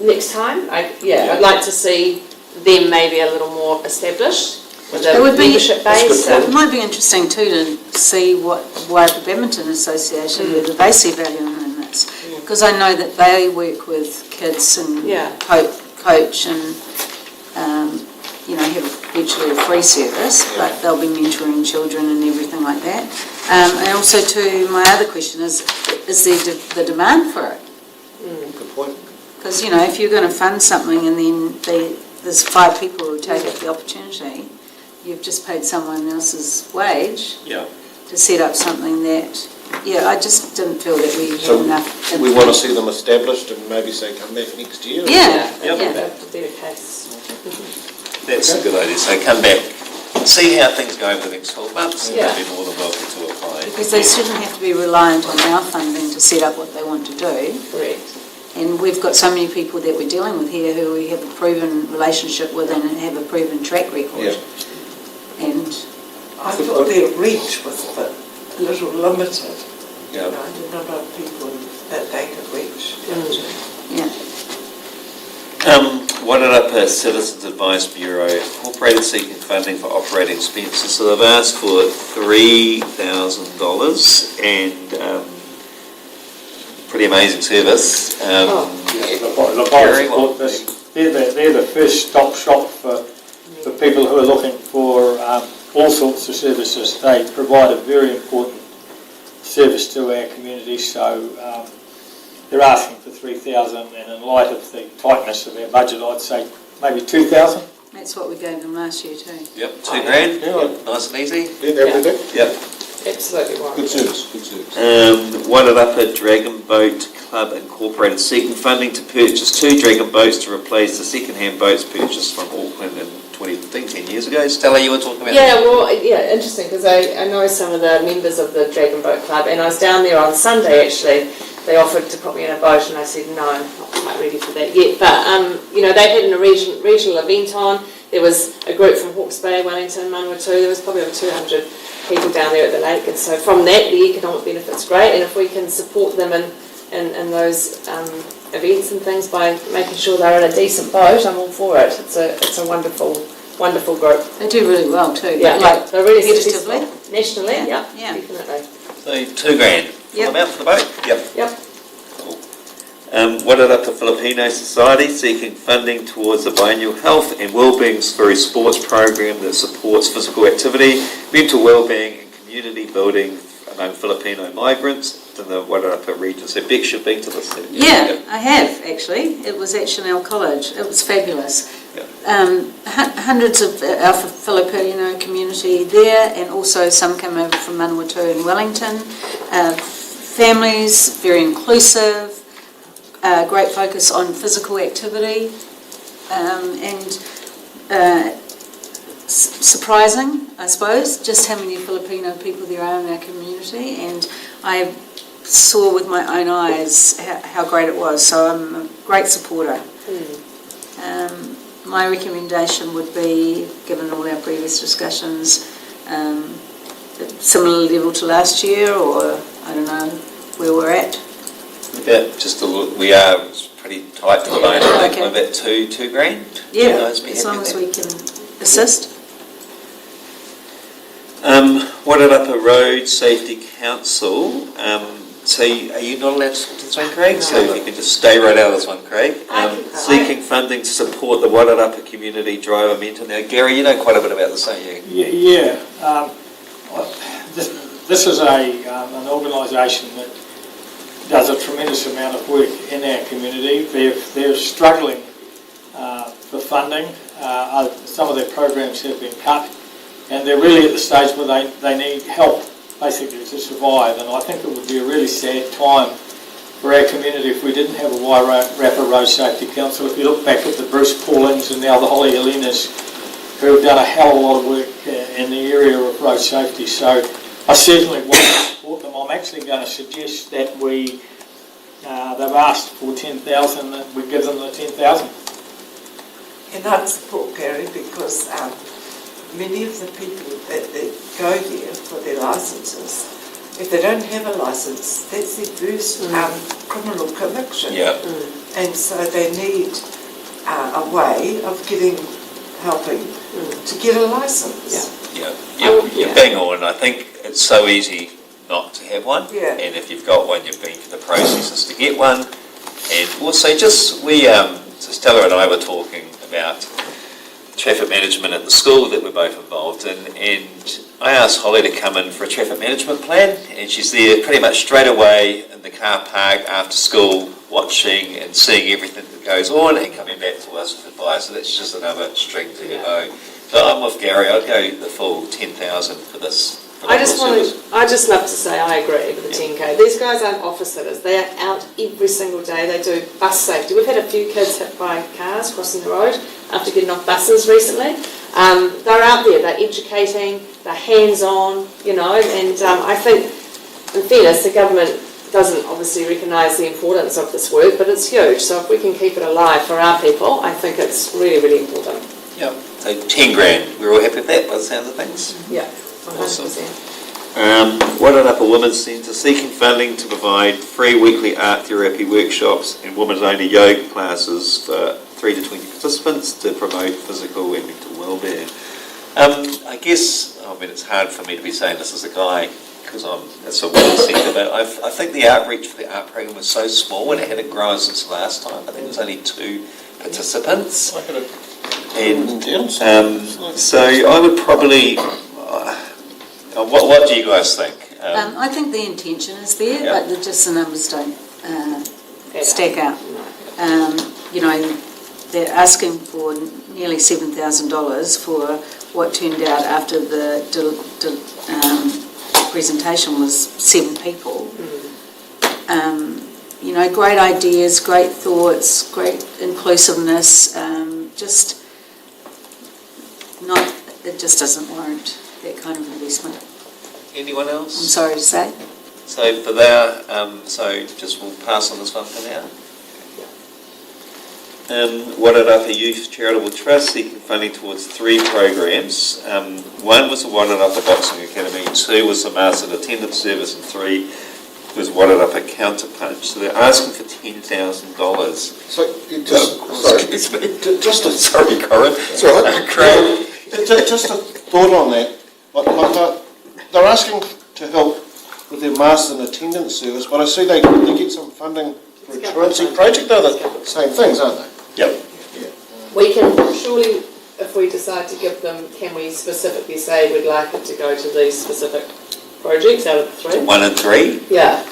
next time. I'd like to see them maybe a little more established with a It would be- membership base. It might be interesting too to see why the Badminton Association, whether they see value in this, because I know that they work with kids and coach and have virtually a free service, but they'll be mentoring children and everything like that. And also to my other question is there the demand for it? Good point. Because if you're going to fund something and then there's 5 people who take up the opportunity, you've just paid someone else's wage to set up something that, I just didn't feel that we had enough. We want to see them established and maybe say come back next year? That would be the case. That's a good idea. So come back, see how things go over the next 12 months, and Yeah. they'll be more than welcome to apply. Because they shouldn't have to be reliant on our funding to set up what they want to do. Correct. And we've got so many people that we're dealing with here who we have a proven relationship with and have a proven track record. Yeah. And I thought their reach was a little limited. Yeah. The number of people that they could reach. yeah, One up a Citizens Advice Bureau, incorporated seeking funding for operating expenses. So they've asked for $3,000 and pretty amazing service. Very well. They're the first stop shop for people who are looking for all sorts of services. They provide a very important service to our community, so they're asking for $3,000, and in light of the tightness of our budget, I'd say maybe $2,000. that's what we gave them last year too. Yep, $2,000. Yeah. Nice and easy. Yeah, they're pretty good. Yep. Absolutely right. Good service, good service. One up a Dragon Boat Club Incorporated seeking funding to purchase 2 Dragon boats to replace the second-hand boats purchased from Auckland in 2015, 10 years ago. Stella, you were talking about Interesting, because I know some of the members of the Dragon Boat Club, and I was down there on Sunday actually. They offered to put me in a boat, and I said no, not quite ready for that yet. But they had a regional event on. there was a group from Hawke's Bay, Wellington, Manawatu. There was probably over 200 people down there at the lake, and so from that the economic benefit's great, and if we can support them in those events and things by making sure they're in a decent boat, I'm all for it. It's a wonderful group. They do really well too. Yeah, like they're really competitively. successful. Nationally, Yeah, yeah, yeah. definitely. So $2,000. Yep. Amount for the boat? Yep. Yep. Wairarapa Filipino Society seeking funding towards the biannual health and wellbeing through sports program that supports physical activity, mental wellbeing and community building among Filipino migrants in the Wairarapa region. So Bex, you've been to this? Yeah, I have actually. It was at Chanel College. It was fabulous. Yeah. Hundreds of our Filipino community there, and also some came over from Manawatu and Wellington. Families, very inclusive. Great focus on physical activity, and surprising, I suppose, just how many Filipino people there are in our community, and I saw with my own eyes how great it was, so I'm a great supporter. My recommendation would be, given all our previous discussions, similar level to last year, or I don't know where we're at. Yeah, just a little, we are pretty tight to the bone. I think Okay. we're about $2,000. Yeah, You guys be as happy long as with we can assist. Wairarapa Road Safety Council. So are you not allowed to talk to this one, Craig? So if you can just stay right out of this one, Craig. Seeking funding to support the Wairarapa Community Driver Mentor. Now, Gary, you know quite a bit about this, don't you? Yeah. This is an organisation that does a tremendous amount of work in our community. They're struggling for funding. Some of their programs have been cut, and they're really at the stage where they need help, basically, to survive. And I think it would be a really sad time for our community if we didn't have a Wairarapa Road Safety Council. If you look back at the Bruce Paulings and now the Holly Helenas, who have done a hell of a lot of work in the area of road safety. So I certainly want to support them. I'm actually going to suggest that they've asked for 10,000, that we give them the 10,000. And I'd support Gary because many of the people that go there for their licences, if they don't have a licence, that's their first criminal conviction. Yeah. And so they need a way of helping to get a licence. Yeah. You're bang on. I think it's so easy not to have one. Yeah. And if you've got one, you've been through the processes to get one. And also so Stella and I were talking about traffic management at the school that we're both involved in, and I asked Holly to come in for a traffic management plan, and she's there pretty much straight away in the car park after school, watching and seeing everything that goes on and coming back to us with advice. So that's just another string to your bow. So I'm with Gary. I'd go the full 10,000 for this. I just love to say I agree with the 10K. These guys aren't officers. They are out every single day. They do bus safety. We've had a few kids hit by cars crossing the road after getting off buses recently. They're out there. They're educating. They're hands-on, and I think, in fairness, the government doesn't obviously recognise the importance of this work, but it's huge. So if we can keep it alive for our people, I think it's really, really important. Yep. So $10,000. We're all happy with that by the sound of things. Yeah. 100%. Awesome. Wairarapa Women's Centre seeking funding to provide free weekly art therapy workshops and women's only yoga classes for 3 to 20 participants to promote physical and mental wellbeing. I guess, it's hard for me to be saying this as a guy because it's a women's centre, but I think the outreach for the art program was so small and it hadn't grown since last time. I think it was only 2 participants. And so I would probably... What do you guys think? I think the intention is there, but just the numbers don't stack up. They're asking for nearly $7,000 for what turned out after the presentation was 7 people. Great ideas, great thoughts, great inclusiveness. It just doesn't warrant that kind of investment. Anyone I'm else? sorry to say. So for that, we'll pass on this one for now. Wairarapa Youth Charitable Trust seeking funding towards 3 programs. One was the Wairarapa Boxing Academy, 2 was the Masterton Attendance Service, and 3 was Wairarapa Counterpunch. So they're asking for $10,000. So, Sorry, Corin. It's all right. Craig. Just a thought on that. They're asking to help with their Masterton Attendance Service, but I see they get some funding for a truancy project. They're the same things, aren't they? Yep. We can surely, if we decide to give them, can we specifically say we'd like it to go to these specific projects out of the 3? 1 and 3? Yeah.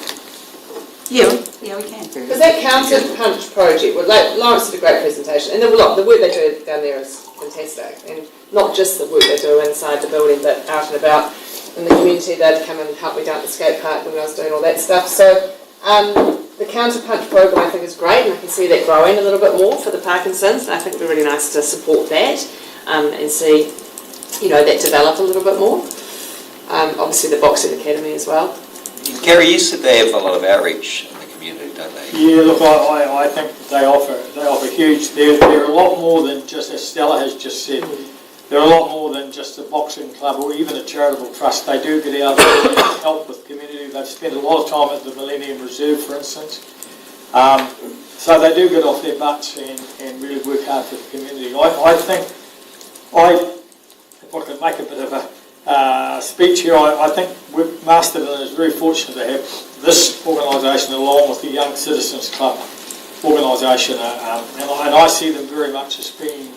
Yeah, we can. Because that Counter Punch project, Lawrence did a great presentation, and the work they do down there is fantastic, and not just the work they do inside the building, but out and about in the community. They'd come and help me down at the skate park when I was doing all that stuff. So the Counter Punch program I think is great, and I can see that growing a little bit more for the Parkinsons, and I think it'd be really nice to support that and see, that develop a little bit more. Obviously the Boxing Academy as well. Gary, you said they have a lot of outreach in the community, don't they? Yeah, look, I think they offer huge. They're a lot more than just, as Stella has just said, they're a lot more than just a boxing club or even a charitable trust. They do get out there and help with community. They've spent a lot of time at the Millennium Reserve, for instance. So they do get off their butts and really work hard for the community. I think, if I could make a bit of a speech here, I think Masterton is very fortunate to have this organisation along with the Young Citizens Club organisation, and I see them very much as being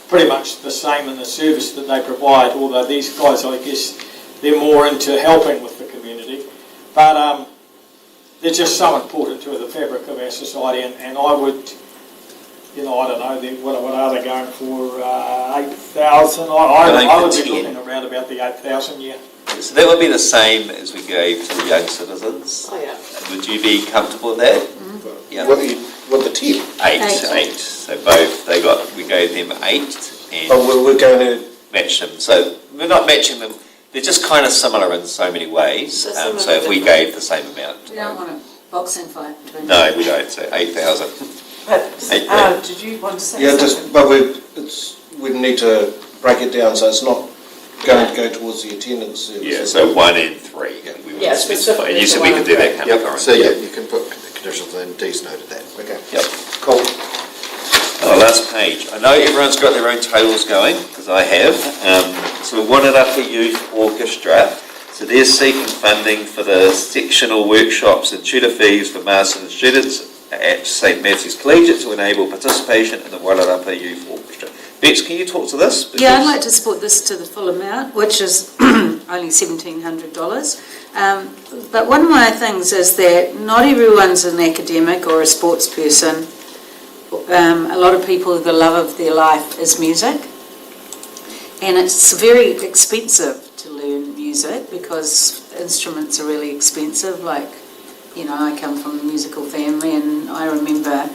pretty much the same in the service that they provide, although these guys, I guess, they're more into helping with the community, but they're just so important to the fabric of our society, and I would, I don't know, what are they going for, 8,000? I would be looking around about the 8,000, yeah. So that would be the same as we gave to the Young Citizens. Oh yeah. Would you be comfortable with that? Mm-hmm. Yeah. What the 10? 8. So both, we gave them 8 and We're going to match them. So we're not matching them, they're just kind of similar in so many ways. So if we gave the same amount. We don't want a boxing fight between No, we don't, so 8,000. But, did you want to say something? but we need to break it down so it's not going to go towards the attendance service. Yeah, so 1 and 3. We would Yeah, specify. And you said specifically we could do that, can't we, Yep, Corin? so yeah, you can put conditions in, Dee's noted that. Okay. Yep. Cool. Last page. I know everyone's got their own totals going, because I have. So we wanted up a youth orchestra. So they're seeking funding for the sectional workshops and tutor fees for Masterton students at St Matthew's Collegiate to enable participation in the Wairarapa Youth Orchestra. Bex, can you talk to this? Yeah, I'd like to support this to the full amount, which is only $1,700. But one of my things is that not everyone's an academic or a sports person. A lot of people, the love of their life is music. And it's very expensive to learn music because instruments are really expensive. Like, I come from a musical family, and I remember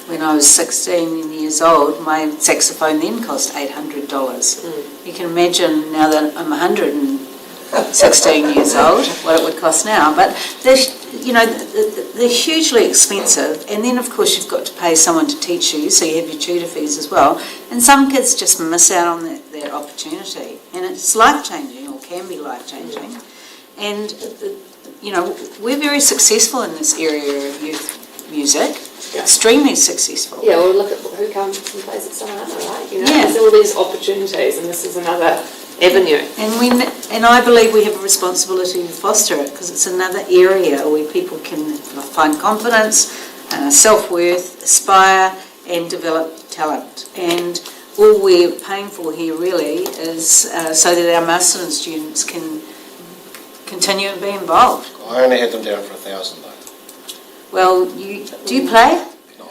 when I was 16 years old, my saxophone then cost $800. You can imagine now that I'm 116 years old, what it would cost now. But they're hugely expensive, and then of course you've got to pay someone to teach you, so you have your tutor fees as well. And some kids just miss out on that opportunity, and it's life-changing, or can be life-changing. And we're very successful in this area of youth music, extremely successful. Yeah, well, look at who comes and plays at Sonata, right? Yeah. There's all these opportunities, and this is another avenue. And I believe we have a responsibility to foster it, because it's another area where people can find confidence, self-worth, aspire and develop talent. And all we're paying for here really is so that our Masterton students can continue and be involved. I only had them down for 1,000 though. Well, do you play? No.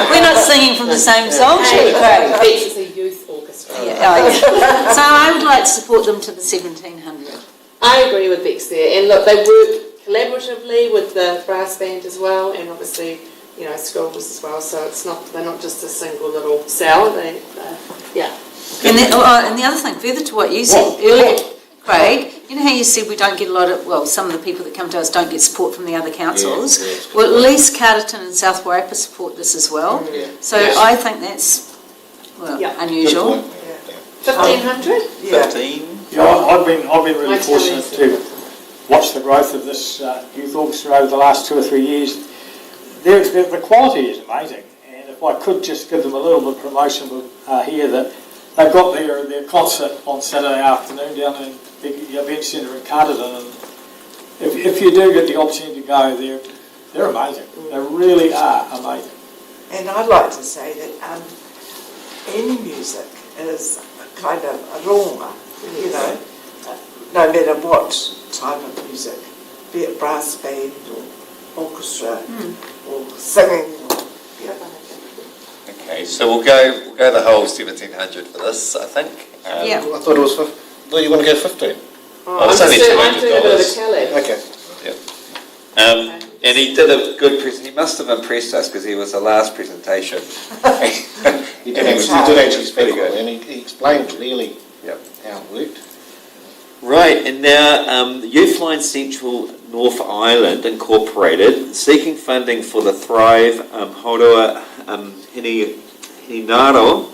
We're not singing from the same song sheet, Craig. Bex is a youth orchestra. Yeah. So I would like to support them to the 1,700. I agree with Bex there, and look, they work collaboratively with the brass band as well, and obviously, schools as well. So they're not just a single little cell. Yeah. And the other thing, further to what you said earlier, Craig, You know how you said we don't get a lot of, well, some of the people that come to us don't get support from the other councils? Yeah, yeah, Well, at least Carterton and South Wairarapa support this as well. Yeah. So Yes. I think that's, well, Yeah. unusual. Good point. Yeah. 1,500? Yeah. 15? Yeah, I've been really My fortunate tallies. to watch the growth of this youth orchestra over the last 2 or 3 years. The quality is amazing, and if I could just give them a little bit of promotion here, that they've got their concert on Saturday afternoon down in the event centre in Carterton, and if you do get the opportunity to go, they're amazing. They really are amazing. And I'd like to say that any music is a kind of a ronga, you know, no matter what type of music, be it brass band or orchestra or singing. Or, yeah. Okay, so we'll go the whole 1,700 for this, I think. Yeah. I thought it was, you want to go 15? Oh, it's only I'm doing a bit of a $200. tally. Okay. And he did a good he must have impressed us because he was the last presentation. He did actually speak Pretty well, good. and he explained clearly Yep. how it worked. Right, and now Youthline Central North Island Incorporated seeking funding for the Thrive Horoa Hinaro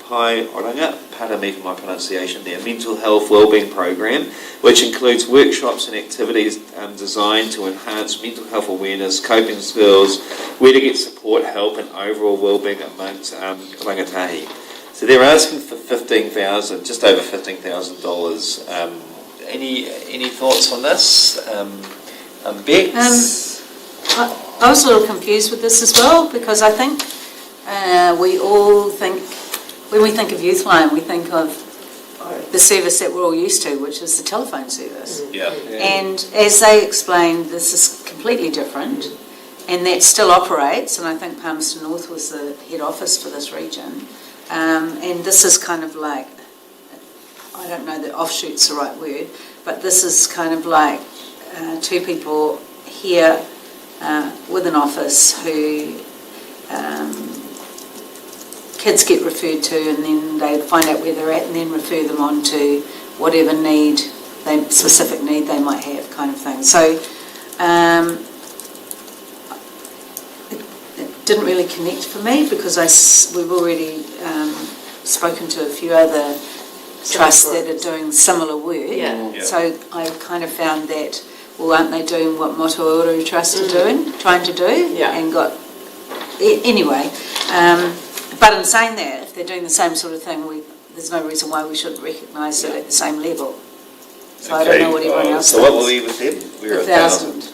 Pai Oranga, pardon me for my pronunciation there, mental health wellbeing program, which includes workshops and activities designed to enhance mental health awareness, coping skills, where to get support, help and overall wellbeing amongst rangatahi. So they're asking for $15,000, just over $15,000. Any thoughts on this? Bex? I was a little confused with this as well, because I think we all think, when we think of Youthline, we think of the service that we're all used to, which is the telephone service. Yeah. And as they explained, this is completely different, and that still operates, and I think Palmerston North was the head office for this region. And this is kind of like, I don't know that offshoot's the right word, but this is kind of like two people here with an office who kids get referred to, and then they find out where they're at and then refer them on to whatever specific need they might have, kind of thing. So it didn't really connect for me, because we've already spoken to a few other trusts that are doing similar work. Yeah. So I kind of found that, well, aren't they doing what Motuoru Trust are trying to do? Yeah. And anyway, but in saying that, if they're doing the same sort of thing, there's no reason why we shouldn't recognise it at the same level. So I don't know what everyone else So what were thinks. we with them? We were 1,000.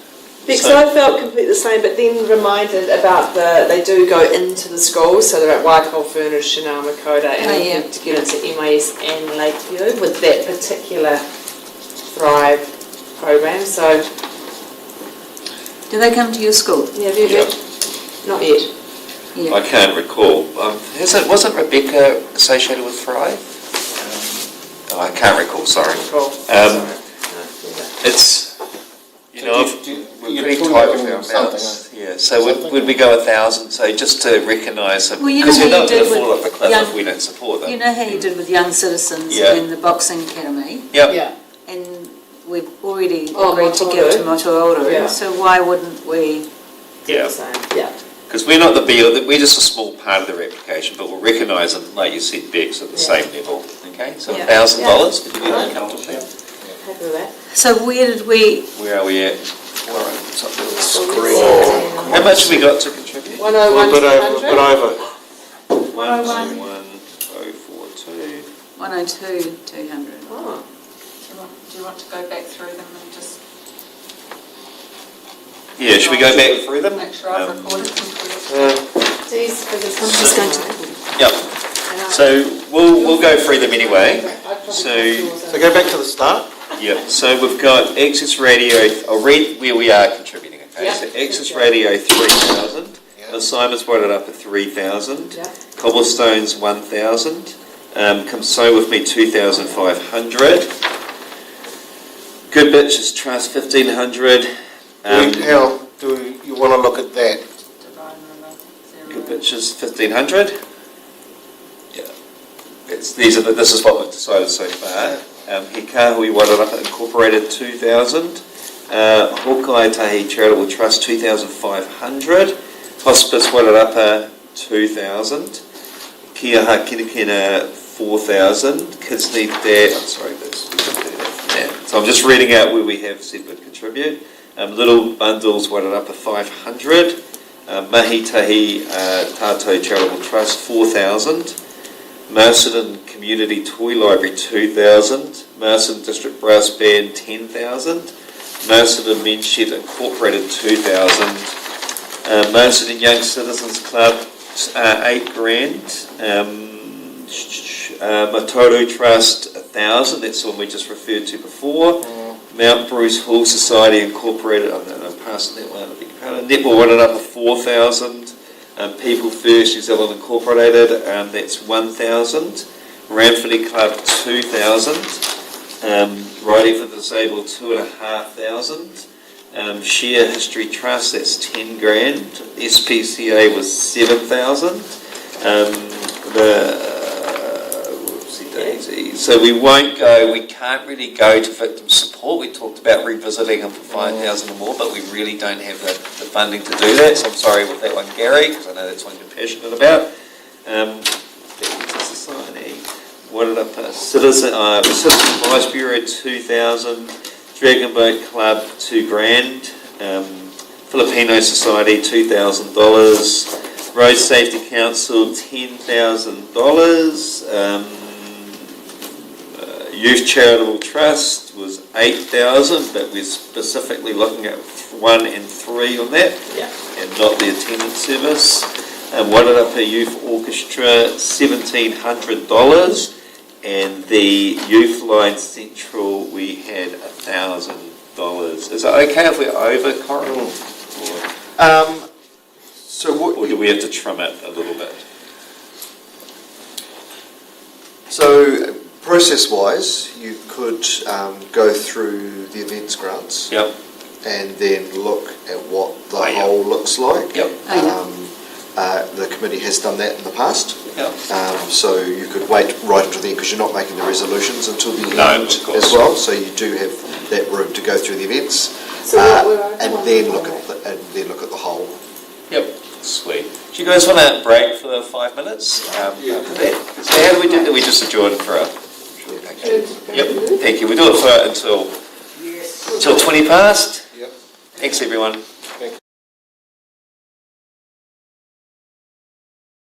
Because I felt completely the same, but then reminded about they do go into the schools, so they're at Waikato, Furnace, Chanel, Makota, and looking to get into MIS and Lakeview with that particular Thrive program. So, Do they come to your school? yeah, have you heard? Not yet. Yeah. I can't recall. Wasn't Rebecca associated with Thrive? I can't recall, sorry. Cool. It's, we're You're pretty talking tight about with our something, amounts. Yeah, so would we go 1,000? So just to recognise them, Well, you know because how we're you not did going to with fall off the cliff young- if we don't support them. You know how you did with Young Citizens Yeah. and the Boxing Academy? Yep. Yeah. And we've already Oh, agreed to give to Motuoru, Yeah. so why wouldn't we? Yeah. Same. Yeah. Because we're not the we're just a small part of the replication, but we'll recognise them, like you said, Bex, at the same level. Okay, so Yeah. $1,000, would you be comfortable with that? Happy with that. So where did we? Where are we at? It's up on the screen. Oh. How much have we got to contribute? 101 But over. 101,042. 102, 200. Oh. Do you want to go back through them and just Yeah, should we go back through them? make sure I've recorded them? These figures I'm just going to. Yep. So we'll go through them anyway. So go back to the start. Yep. So we've got Access Radio. I'll read where we are contributing. Okay. Yep. So Access Radio 3,000. Yeah. Simon's brought it up at 3,000. Yep. Cobblestones 1,000. Come Sew With Me 2,500. Good Bitches Trust 1,500. How do you want to look at that? Good Bitches 1,500. Yeah. This is what we've decided so far. He Kahui Wairarapa Incorporated 2,000. Hawkeye Tahi Charitable Trust 2,500. Hospice Wairarapa 2,000. Piaha Kinakina 4,000. Kids Need Dad. I'm sorry, that's so I'm just reading out where we have said would contribute. Little Bundles Wairarapa 500. Mahi Tahi Tātou Charitable Trust 4,000. Masterton Community Toy Library 2,000. Masterton District Brass Band 10,000. Masterton Men's Shed Incorporated 2,000. Masterton Young Citizens Club 8 grand. Matoru Trust 1,000. That's the one we just referred to before. Mount Bruce Hall Society Incorporated. I'm passing that one. I beg your pardon. Netball Wairarapa 4,000. People First New Zealand Incorporated, that's 1,000. Ramford Club 2,000. Riding for the Disabled 2,500. Share History Trust, that's 10 grand. SPCA was 7,000. So we can't really go to victim support. We talked about revisiting them for 5,000 or more, but we really don't have the funding to do that. So I'm sorry with that one, Gary, because I know that's one you're passionate about. Society, Wairarapa Citizen Advice Bureau 2,000, Dragon Boat Club 2 grand, Filipino Society $2,000, Road Safety Council $10,000. Youth Charitable Trust was 8,000, but we're specifically looking at 1 and 3 on that, and not the attendance service. Wairarapa Youth Orchestra $1,700, and the Youth Line Central we had $1,000. Is it okay if we're over, Corin? Or do we have to trim it a little bit? So, process-wise, you could go through the events grants. Yep. And then look at what the whole looks like. Yep. The committee has done that in the past. Yep. So you could wait right until the end because you're not making the resolutions until the end of course. as well. So you do have that room to go through the events and then look at the whole. Yep. Sweet. Do you guys want to break for 5 minutes? After that? So how do we do that? We just adjourn for a. Yep. Thank you. We do it for until 20 past. Yep. Thanks everyone.